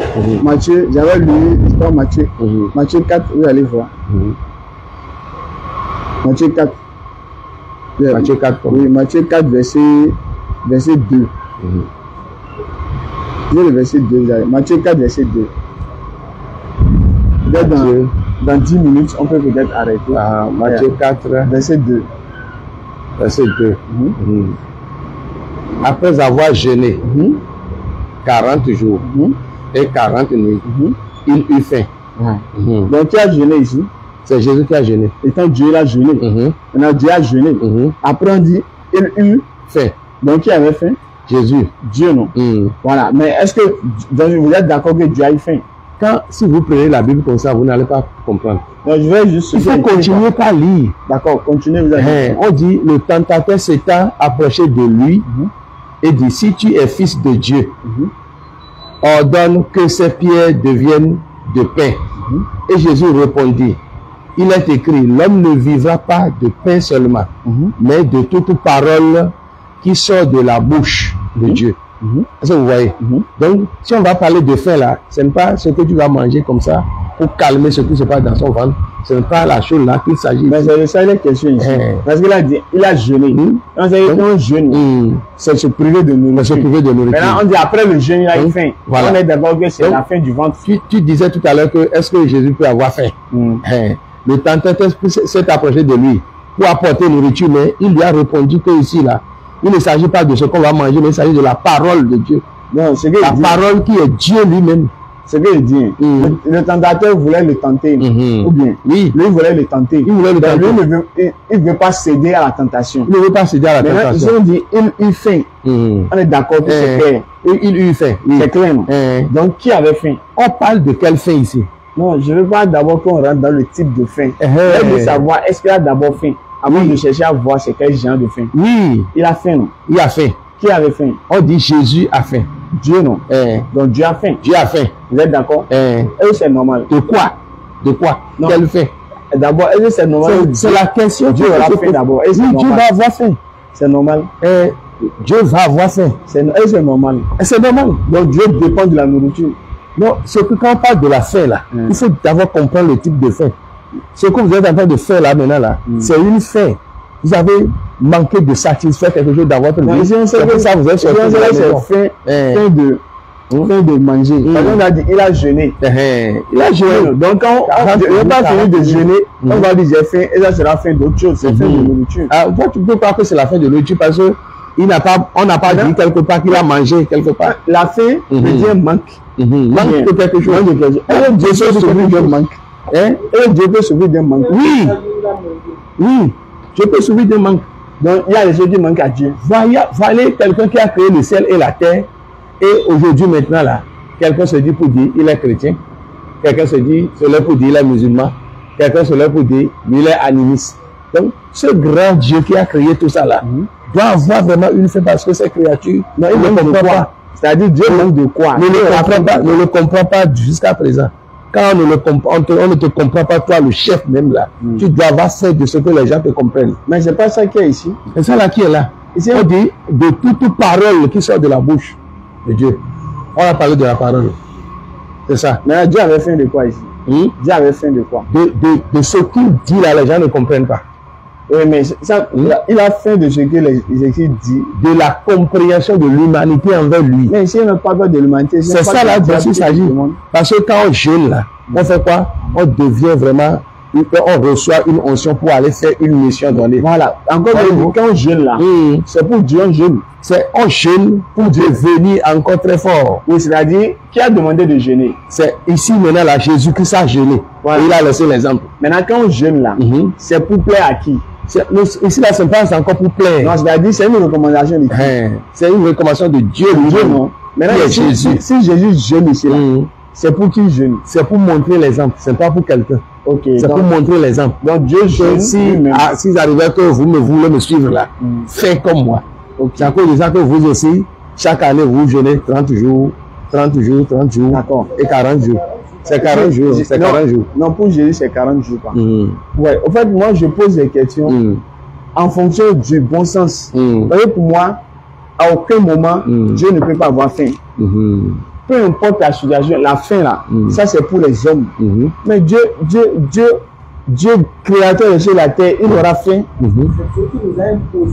Matthieu, j'avais lu l'histoire Matthieu. Matthieu 4, vous allez voir. Matthieu 4. Matthieu 4. Oui, Matthieu 4, verset 2. J'ai le verset 2. Matthieu 4, verset 2. Dans 10 minutes, on peut peut-être arrêter. Matthieu 4, verset 2. Verset 2. Après avoir jeûné 40 jours et 40 nuits, il eut faim. Donc, qui a jeûné ici? C'est Jésus qui a jeûné. Étant Dieu, il a jeûné. Maintenant, Dieu a jeûné. Après, on dit, il eut faim. Donc, qui avait faim? Jésus. Dieu, non. Voilà. Mais est-ce que vous êtes d'accord que Dieu a eu faim? Si vous prenez la Bible comme ça, vous n'allez pas comprendre. Donc, je vais juste... Il faut continuer par lire. D'accord, continuez. Vous avez... On dit, le tentateur s'étant approché de lui et dit, si tu es fils de Dieu, ordonne que ces pierres deviennent de pain. Et Jésus répondit, il est écrit, l'homme ne vivra pas de pain seulement, mais de toute parole qui sort de la bouche de Dieu. Est-ce que vous voyez? Donc, si on va parler de faim là, ce n'est pas ce que tu vas manger comme ça pour calmer ce qui se passe dans son ventre. Ce n'est pas la chose là qu'il s'agit. Mais c'est ça la question ici. Parce qu'il a dit, il a jeûné. On jeûne, c'est se priver de nourriture. Maintenant, on dit après le jeûne, il a eu faim. Voilà. On est d'abord que c'est la fin du ventre. Tu disais tout à l'heure que est-ce que Jésus peut avoir faim? Le tentateur s'est approché de lui pour apporter nourriture, mais il lui a répondu que ici là, il ne s'agit pas de ce qu'on va manger, mais il s'agit de la parole de Dieu. Non, la parole qui est Dieu lui-même. C'est ce qu'il dit. Le tentateur voulait le tenter. Ou bien, lui voulait le tenter. Il ne veut pas céder à la tentation. Il ne veut pas céder à la tentation. Ici on dit, il eut faim. On est d'accord que c'est clair. Il eut faim. C'est clair. Donc, qui avait faim? On parle de quelle faim ici? Non, je ne veux pas d'abord qu'on rentre dans le type de faim. Je veux savoir, est-ce qu'il a d'abord faim? Avant de chercher à voir c'est quel genre de faim. Oui. Il a faim, non? Il a faim. Qui avait faim? On dit Jésus a faim. Dieu, non? Donc Dieu a faim. Dieu a faim. Vous êtes d'accord? Et c'est normal. De quoi? De quoi? Non. Quel faim? D'abord, est-ce que c'est normal? C'est la question. Dieu aura faim d'abord. Oui, Dieu va avoir faim. C'est normal. Dieu va avoir faim. C'est normal. C'est normal. Donc Dieu dépend de la nourriture. Non, c'est que quand on parle de la faim là, il faut d'abord comprendre le type de faim. Ce que vous êtes en train de faire là maintenant là, c'est une faim. Vous avez manqué de satisfaire quelque chose dans votre vie. C'est que ça vous êtes sorti de la maison. Fin de manger. On a dit, il a jeûné. Il a jeûné. Donc, quand on n'a pas fini de jeûner, on va dire j'ai faim, et ça sera la fin d'autre chose. C'est fin de nourriture. Toi, tu peux croire que c'est la fin de nourriture parce que on n'a pas dit quelque part qu'il a mangé quelque part. La faim veut dire manque. Manque de quelque chose. Et Dieu peut sauver d'un manque. Et Dieu peut sauver d'un manque. Oui. Oui. Dieu peut sauver d'un manque. Donc, il y a des gens qui manquent à Dieu. Voilà quelqu'un qui a créé le ciel et la terre. Et aujourd'hui, maintenant, là, quelqu'un se dit pour dire il est chrétien. Quelqu'un se dit, c'est là pour dire il est musulman. Quelqu'un se là pour dire il est animiste. Donc, ce grand Dieu qui a créé tout ça là, doit avoir vraiment une fin parce que ces créatures, non, il ne comprend pas. C'est-à-dire, Dieu manque de quoi? Ne le comprend pas jusqu'à présent. Quand on ne te comprend pas, toi, le chef même là, tu dois avoir fait de ce que les gens te comprennent. Mais c'est pas ça qui est ici. C'est ça là qui est là. Ici, on dit de toute parole qui sort de la bouche de Dieu. On a parlé de la parole. C'est ça. Mais Dieu avait faim de quoi ici? Dieu avait faim de quoi? De ce qu'il dit là, les gens ne comprennent pas. Oui, mais ça, il a faim de ce que les Écritures disent. De la compréhension de l'humanité envers lui. Mais ici, on n'a pas peur de l'humanité. C'est ça là dont il s'agit. Parce que quand on jeûne là, on fait quoi? On devient vraiment, on reçoit une onction pour aller faire une mission donnée. Voilà. Encore quand on jeûne là, c'est pour Dieu on jeûne. C'est on jeûne pour devenir encore très fort. Oui, c'est-à-dire, qui a demandé de jeûner? C'est ici maintenant là, Jésus-Christ a jeûné. Voilà. Il a laissé l'exemple. Maintenant, quand on jeûne là, c'est pour plaire à qui? Ici là, c'est encore pour plaire. Non, c'est-à-dire, c'est une recommandation de Dieu. C'est une recommandation de Dieu. Non. Maintenant, si Jésus jeûne ici là, c'est pour qui jeûne? C'est pour montrer l'exemple. C'est pas pour quelqu'un. C'est pour montrer l'exemple. Donc Dieu jeûne. Si arrivait que vous voulez me suivre là, faites comme moi. C'est à cause de ça que vous aussi, chaque année, vous jeûnez 30 jours, 30 jours, 30 jours. D'accord. Et 40 jours. C'est 40 jours. C'est 40 jours. Non, pour Jésus, c'est 40 jours. Ouais. En fait, moi, je pose des questions en fonction du bon sens. Vous voyez, pour moi, à aucun moment, Dieu ne peut pas avoir faim. Peu importe la situation, la faim là, ça c'est pour les hommes. Mais Dieu, créateur de ciel et la terre, il aura faim.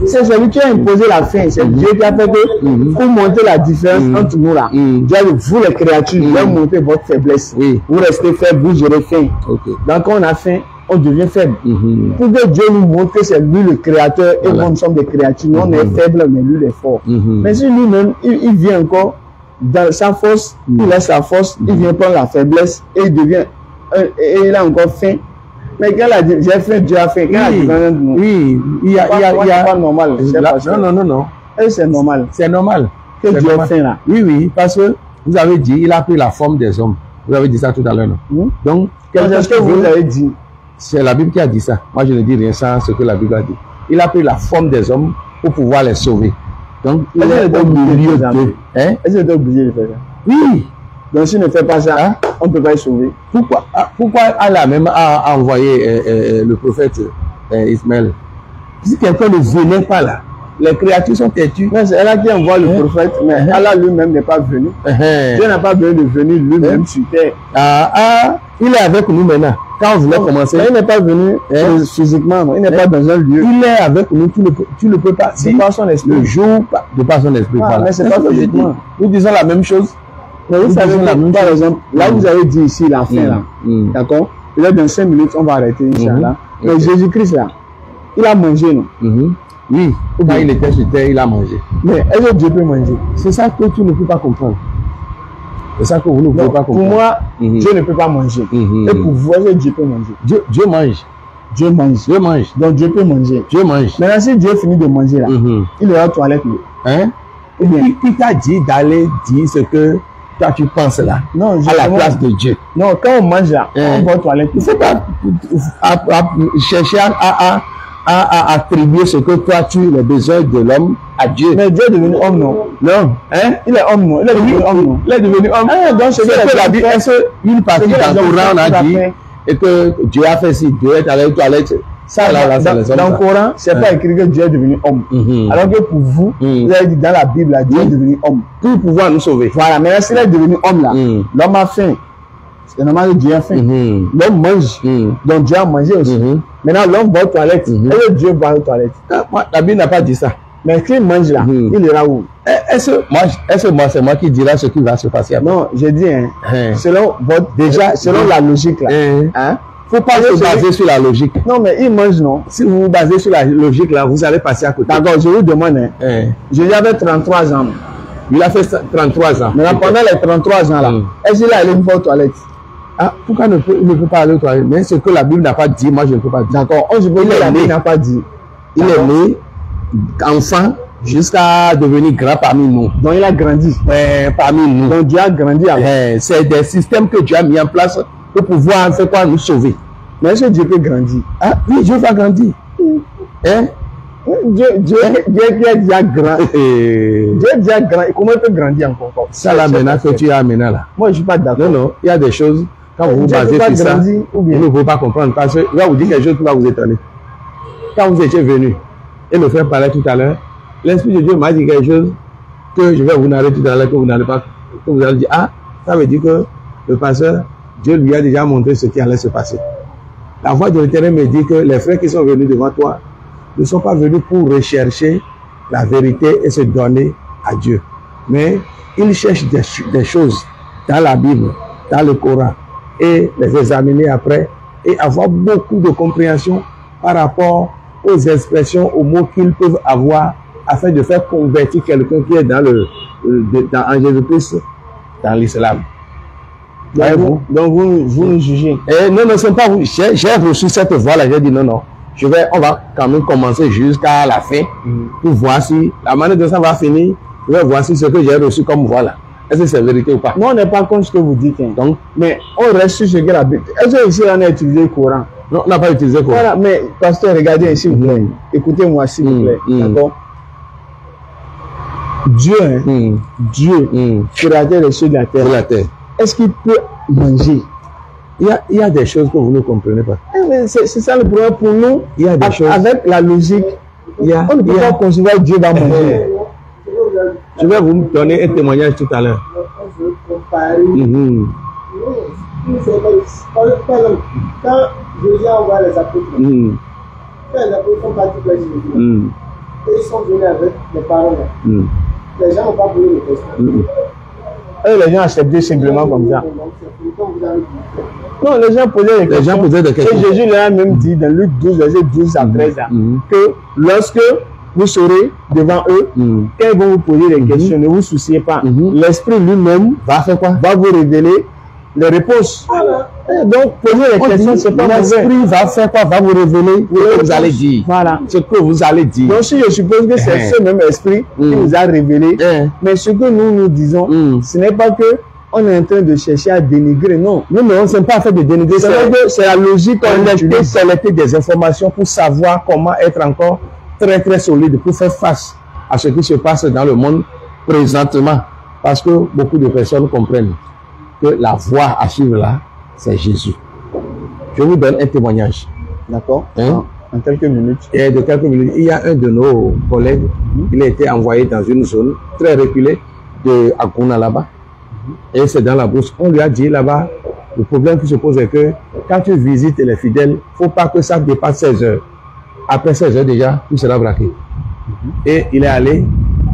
C'est celui qui a imposé la faim. C'est Dieu qui a fait que, pour montrer la différence entre nous là, Dieu a dit, vous les créatures, vous montrer votre faiblesse. Vous restez faible, vous aurez faim. Donc quand on a faim, on devient faible. Pour que Dieu nous montre que c'est lui le créateur et nous sommes des créatures. Nous on est faibles, mais lui il est fort. Mais si lui-même, il vient encore dans sa force, il a sa force, il vient prendre la faiblesse et il devient, et il a encore faim. Mais quand il a dit, j'ai faim, Dieu a faim. Oui, il y a pas normal. Non. Et c'est normal. C'est normal. Que Dieu a faim là. Oui, parce que vous avez dit, il a pris la forme des hommes. Vous avez dit ça tout à l'heure, non? Donc, qu'est-ce que vous avez dit? C'est la Bible qui a dit ça. Moi, je ne dis rien sans ce que la Bible a dit. Il a pris la forme des hommes pour pouvoir les sauver. Donc, il est au milieu d'eux. Est-ce que tu es obligé de faire ça? Oui. Donc, si on ne fait pas ça, on ne peut pas les sauver. Pourquoi Allah même a envoyé le prophète Ismaël? Si quelqu'un ne venait pas là, les créatures sont têtues. Mais c'est Allah qui envoie le prophète, mais Allah lui-même n'est pas venu. Dieu n'a pas besoin de venir lui-même sur terre. Il est avec nous maintenant. Quand on voulait commencer, il n'est pas venu physiquement, il n'est pas dans un lieu. Il est avec nous, tu ne peux pas. C'est pas son esprit. Le jour, de par son esprit. Mais c'est pas physiquement. Nous disons la même chose. Mais vous savez, par exemple, là vous avez dit ici la fin là, d'accord? Peut-être dans 5 minutes, on va arrêter, Inch'Allah. Mais Jésus-Christ là, il a mangé, non? Oui, quand il était sur terre, il a mangé. Mais est-ce que Dieu peut manger? C'est ça que tu ne peux pas comprendre. C'est ça que vous ne pouvez pas comprendre. Pour moi, Dieu ne peut pas manger. Et pour vous, est-ce que Dieu peut manger? Dieu mange. Dieu mange. Dieu mange. Donc Dieu peut manger. Dieu mange. Maintenant, si Dieu finit de manger là, il ira aux toilettes. Qui t'a dit d'aller dire ce que toi tu penses là? Non, à la place de Dieu. Non, quand on mange là, on va aux toilettes. Il ne faut pas chercher à attribuer ce que toi tu les besoins de l'homme à Dieu. Mais Dieu est devenu homme, non? Non. Il est homme, non? Il est devenu homme, non? Il est devenu homme. Donc c'est que la Bible, est-ce qu'une partie dans le Coran on a dit et que Dieu a fait si Dieu est allé aux toilettes Ça, là, c'est les hommes. Dans le Coran, c'est pas écrit que Dieu est devenu homme. Alors que pour vous, vous avez dit dans la Bible, là, Dieu est devenu homme. Pour pouvoir nous sauver. Voilà, mais là, s'il est devenu homme, là, l'homme a faim. C'est normal que Dieu a faim. L'homme mange. Donc Dieu a mangé aussi. Maintenant, l'homme va aux toilettes. Est-ce que Dieu va aux toilettes? La Bible n'a pas dit ça. Mais qu'il mange là, il ira où? Est-ce que c'est moi qui dirai ce qui va se passer après? Non, j'ai dit, selon la logique là. Faut pas se baser sur la logique. Non, mais il mange, non? Si vous vous basez sur la logique là, vous allez passer à côté. D'accord, je vous demande, Jésus avait 33 ans. Il a fait 33 ans. Mais pendant les 33 ans là, est-ce qu'il est allé une fois aux toilettes? Ah, pourquoi il ne peut pas aller aux toilettes? Mais ce que la Bible n'a pas dit, moi je ne peux pas dire. D'accord, on suppose que la Bible n'a pas dit. Il est né enfant jusqu'à devenir grand parmi nous. Donc il a grandi. Parmi nous. Donc Dieu a grandi alors. C'est des systèmes que Dieu a mis en place pour pouvoir faire quoi, nous sauver. Mais est-ce que Dieu peut grandir? Ah oui, Dieu va grandir. Dieu qui est déjà grand. Dieu est déjà grand. Comment il peut grandir encore? Ça là maintenant que tu as amené là. Moi je ne suis pas d'accord. Non, il y a des choses, quand vous vous basez sur ça, vous ne pouvez pas comprendre. Parce que il va vous dire quelque chose qui va vous étonner. Quand vous étiez venu, et le frère parlait tout à l'heure, l'Esprit de Dieu m'a dit quelque chose que je vais vous narrer tout à l'heure, que vous n'allez pas, que vous allez dire, ah, ça veut dire que le pasteur, Dieu lui a déjà montré ce qui allait se passer. La voix de l'Éternel me dit que les frères qui sont venus devant toi ne sont pas venus pour rechercher la vérité et se donner à Dieu. Mais ils cherchent des choses dans la Bible, dans le Coran, et les examiner après, et avoir beaucoup de compréhension par rapport aux expressions, aux mots qu'ils peuvent avoir, afin de faire convertir quelqu'un qui est en Jésus-Christ, dans l'islam. Donc vous nous jugez. Non, c'est pas vous. J'ai reçu cette voix-là, j'ai dit non. On va quand même commencer jusqu'à la fin pour voir si la manière dont ça va finir, je vais voir si ce que j'ai reçu comme voix là, est-ce que c'est vérité ou pas. Nous on n'est pas contre ce que vous dites. Donc, mais on reste sur ce que la Bible. Est-ce que ici on a utilisé le Coran? Non, on n'a pas utilisé le Coran. Voilà, mais pasteur, regardez ici, s'il vous plaît. Écoutez-moi s'il vous plaît. D'accord? Dieu, créateur des cieux de la terre. Est-ce qu'il peut manger? Il y a des choses que vous ne comprenez pas. C'est ça le problème pour nous. Il y a des choses. Avec la logique, on ne peut pas considérer que Dieu va manger. Je vais vous donner un témoignage tout à l'heure. Quand Jésus a envoyé les apôtres, quand les apôtres sont partis vers Jésus, et ils sont venus avec les paroles, les gens n'ont pas posé de questions. Les gens acceptaient simplement comme ça. Non, les gens posaient des questions. Et Jésus leur a même dit dans Luc 12, verset 12 à 13, que lorsque vous serez devant eux, quand ils vont vous poser des questions, ne vous souciez pas. L'Esprit lui-même va faire quoi? Va vous révéler les réponses. Donc, poser les questions, c'est pas mauvais. L'Esprit va faire quoi? Va vous révéler ce que vous allez dire. Voilà. Ce que vous allez dire. Donc, si je suppose que c'est ce même Esprit qui nous a révélé, mais ce que nous disons, ce n'est pas que on est en train de chercher à dénigrer, non. Non, c'est pas fait de dénigrer. C'est la logique qu'on a collecter des informations pour savoir comment être encore très très solide pour faire face à ce qui se passe dans le monde présentement. Parce que beaucoup de personnes comprennent que la voie à suivre là, c'est Jésus. Je vous donne un témoignage. D'accord. En quelques minutes. Et de quelques minutes, il y a un de nos collègues, il a été envoyé dans une zone très reculée de Akuna là-bas. Et c'est dans la bourse. On lui a dit là-bas, le problème qui se pose est que quand tu visites les fidèles, il ne faut pas que ça dépasse 16 heures. Après 16 heures déjà, tout sera braqué. Et il est allé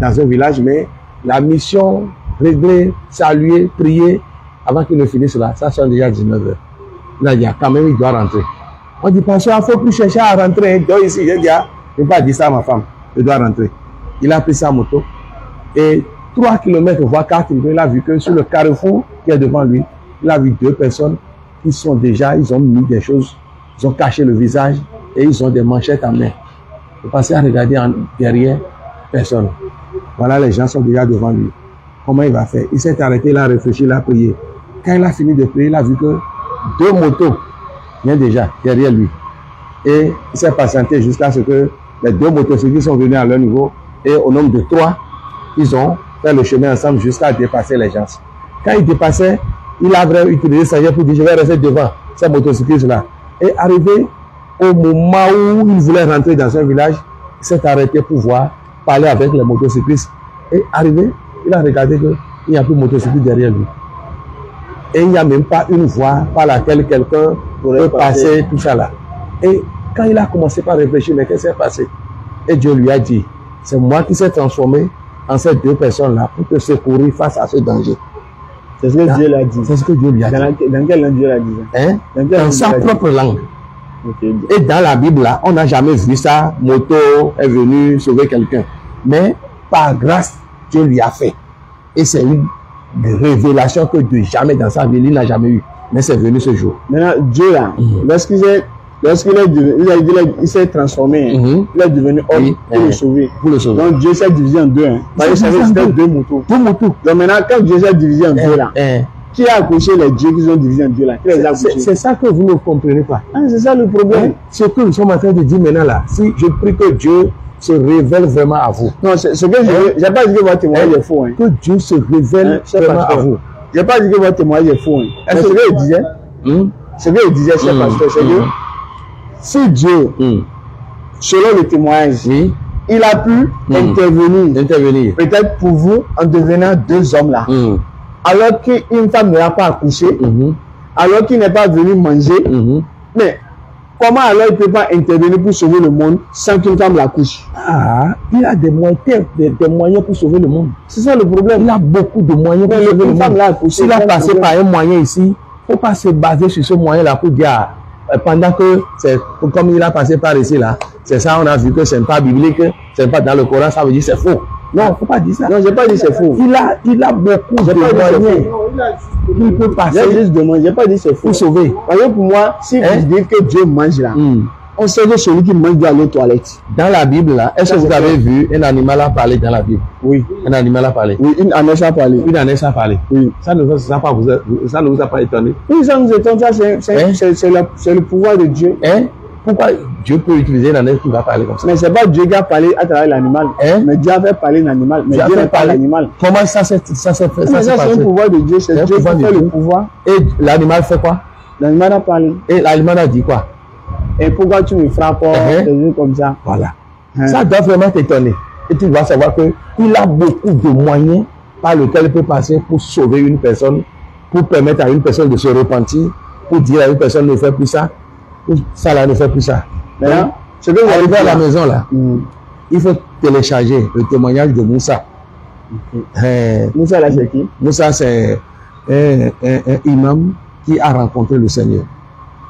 dans un village, mais la mission, régler, saluer, prier, avant qu'il ne finisse là, ça sont déjà 19 heures. Là, il y a quand même, il doit rentrer. On dit, parce qu'il ne faut plus chercher à rentrer. Donc ici, je dis, je ne vais pas dire ça à ma femme, je dois rentrer. Il a pris sa moto et 3 km, voire 4 km, il a vu que sur le carrefour qui est devant lui, il a vu 2 personnes qui sont déjà, ils ont mis des choses, ils ont caché le visage et ils ont des manchettes en main. Il passait à regarder derrière, personne. Voilà, les gens sont déjà devant lui. Comment il va faire? Il s'est arrêté, il a réfléchi, il a prié. Quand il a fini de prier, il a vu que 2 motos viennent déjà derrière lui. Et il s'est patienté jusqu'à ce que les 2 motocyclistes sont venus à leur niveau et au nombre de 3, ils ont fait le chemin ensemble jusqu'à dépasser les gens. Quand il dépassait, il a vraiment utilisé sa jambe pour dire je vais rester devant ces motocyclistes-là. Et arrivé Au moment où il voulait rentrer dans un village, il s'est arrêté pour voir, parler avec les motocyclistes. Et arrivé, il a regardé qu'il n'y a plus de motocycliste derrière lui. Et il n'y a même pas une voie par laquelle quelqu'un peut passer, tout ça là. Et quand il a commencé par réfléchir, mais qu'est-ce qui s'est passé? Et Dieu lui a dit, c'est moi qui s'est transformé en ces deux personnes-là pour te secourir face à ce danger. C'est ce que Dieu l'a dit. C'est ce que Dieu lui a dit. Dans quelle langue Dieu l'a dit? Hein? Dans sa propre langue. Okay. Et dans la Bible, là, on n'a jamais vu ça. Moto est venu sauver quelqu'un. Mais par grâce, Dieu lui a fait. Et c'est une révélation que de jamais dans sa vie, il n'a jamais eu. Mais c'est venu ce jour. Maintenant, Dieu là, lorsqu'il s'est transformé, il est devenu homme pour le sauver. Donc Dieu s'est divisé en deux. C'était deux motos. Donc maintenant, quand Dieu s'est divisé en deux là, qui a accouché les dieux qui sont divisés en deux là? Qui les a accouchés? C'est ça que vous ne comprenez pas. C'est ça le problème. Ce que nous sommes en train de dire maintenant là, si je prie que Dieu se révèle vraiment à vous. Non, ce que je n'ai pas dit que votre témoignage est faux. Que Dieu se révèle vraiment à vous. Je n'ai pas dit que votre témoignage est faux. Ce qu'il disait, c'est pasteur, c'est que si Dieu, selon le témoignage, il a pu intervenir, peut-être pour vous, en devenant deux hommes là, alors qu'une femme ne l'a pas accouché, alors qu'il n'est pas venu manger, mais comment alors il ne peut pas intervenir pour sauver le monde sans qu'une femme l'accouche? Il a des moyens pour sauver le monde. C'est ça le problème. Il a beaucoup de moyens pour sauver le monde. S'il a passé par un moyen ici, il ne faut pas se baser sur ce moyen-là pour dire, pendant que c'est comme il a passé par ici là, c'est ça, on a vu que c'est pas biblique, c'est pas dans le Coran, ça veut dire c'est faux. Non, il ne faut pas dire ça. Non, je n'ai pas dit c'est faux. Il a beaucoup de moyens. Il peut passer. J'ai pas dit c'est faux. Pour sauver. Parce que pour moi, si vous dites que Dieu mange là, on sait que celui qui mange doit aller aux toilettes. Dans la Bible là, est-ce que vous avez vu un animal a parlé dans la Bible? Oui. Un animal a parlé. Oui, une ânesse a parlé. Une ânesse a parlé. Oui. Ça ne vous a pas étonné? Oui, ça nous étonne. C'est le pouvoir de Dieu. Pourquoi Dieu peut utiliser l'ânesse qui va parler comme ça? Mais c'est pas Dieu qui a parlé à travers l'animal. Mais Dieu avait parlé l'animal. Mais Dieu n'a pas l'animal. Comment ça s'est fait? Ça c'est un pouvoir de Dieu. C'est Dieu qui fait le pouvoir. Et l'animal fait quoi? L'animal a parlé. Et l'animal a dit quoi? Et pourquoi tu me frappes comme ça? Voilà. Ça doit vraiment t'étonner. Et tu dois savoir qu'il a beaucoup de moyens par lesquels il peut passer pour sauver une personne, pour permettre à une personne de se repentir, pour dire à une personne ne fait plus ça. Ça là ne fait plus ça. Maintenant, ce que vous arrivez à la maison là, il faut télécharger le témoignage de Moussa. Moussa là c'est qui? Moussa c'est un imam qui a rencontré le Seigneur.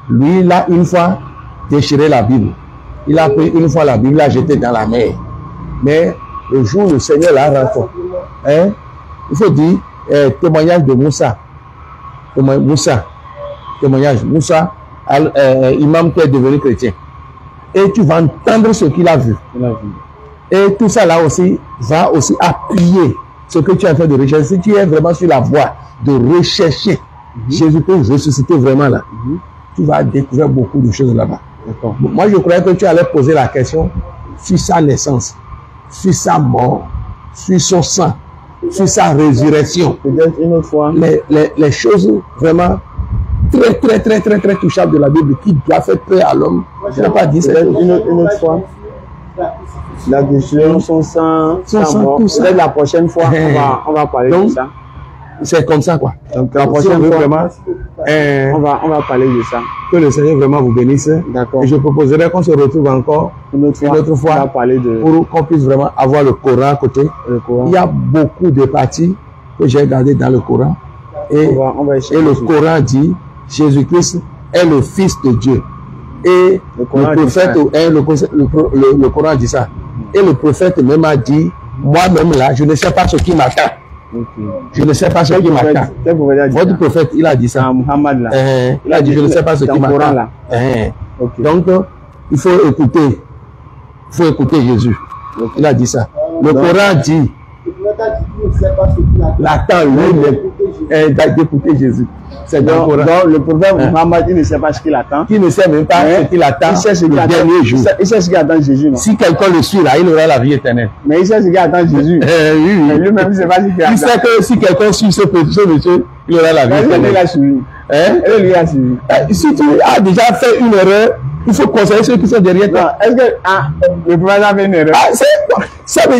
Lui il a une fois déchiré la Bible. Il a pris une fois la Bible, l'a jetée dans la mer. Mais le jour où le Seigneur l'a rencontré, il faut dire témoignage de Moussa. Témoignage Moussa. Imam qui est devenu chrétien. Et tu vas entendre ce qu'il a vu. Et tout ça là aussi va aussi appuyer ce que tu es en train de rechercher. Si tu es vraiment sur la voie de rechercher Jésus-Christ ressuscité vraiment là, tu vas découvrir beaucoup de choses là-bas. Moi je croyais que tu allais poser la question sur sa naissance, sur sa mort, sur son sang, sur sa résurrection. Peut-être une autre fois. Les choses vraiment très touchable de la Bible qui doit faire peur à l'homme. Je n'ai pas dit ça. Une autre fois. La question, son sang, peut-être la prochaine fois, on va parler de ça. C'est comme ça quoi. Donc la prochaine fois, vraiment, on va parler de ça. Que le Seigneur vraiment vous bénisse. D'accord. Et je proposerai qu'on se retrouve encore une autre fois on va parler pour qu'on puisse vraiment avoir le Coran à côté. Il y a beaucoup de parties que j'ai regardées dans le Coran. Et le Coran dit Jésus-Christ est le Fils de Dieu. Et le prophète, le Coran dit ça. Et le prophète même a dit, moi-même là, je ne sais pas ce qui m'attend. Je ne sais pas ce qui m'attend. Votre prophète, il a dit ça. Muhammad là. Il a dit, je ne sais pas ce qui m'attend. Donc, il faut écouter Jésus. Il a dit ça. Le Coran dit, l'attend lui-même d'écouter Jésus. C'est donc le prophète Muhammad, il ne sait pas ce qu'il attend. Il ne sait même pas ce qu'il attend. Il sait ce qu'il attend. Il sait ce qu'il attend Jésus. Non? Si quelqu'un le suit là, il aura la vie éternelle. Mais il sait ce qu'il attend Jésus. Oui. Mais lui-même, il ne sait pas ce qu'il attend. Il sait que si quelqu'un suit ce monsieur, il aura la vie éternelle. Hein? Et lui a suivi. Si tu as déjà fait une erreur, il faut conseiller ceux qui sont derrière toi. Est-ce que le prophète a fait une erreur?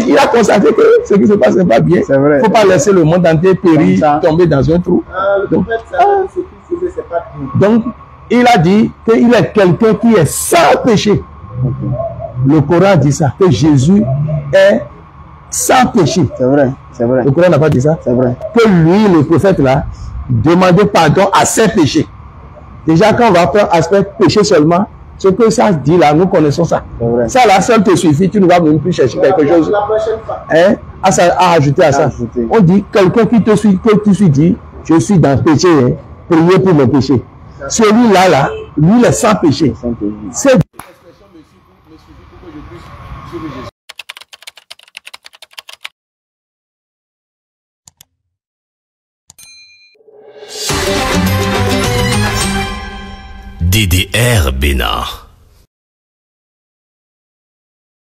Il a constaté que ce qui se passe n'est pas bien. C'est vrai. Il ne faut pas laisser le monde entier périr, tomber dans un trou. Le prophète savait ce qu'il faisait, c'est pas tout. Donc, il a dit qu'il est quelqu'un qui est sans péché. Le Coran dit ça, que Jésus est sans péché. C'est vrai, c'est vrai. Le Coran n'a pas dit ça. C'est vrai. Que lui, le prophète là, demandait pardon à ses péchés. Déjà, quand on va prendre aspect péché seulement, ce que ça dit là, nous connaissons ça. Ça là, seul te suffit, tu ne vas même plus chercher quelque chose. La prochaine fois. Hein, à ajouter à ça. Ajouter. On dit, quelqu'un qui te suit, que tu suis dit, je suis dans le péché, hein, priez pour mes péchés. Celui-là, là, lui, il est sans péché. C'est DDR Bénin.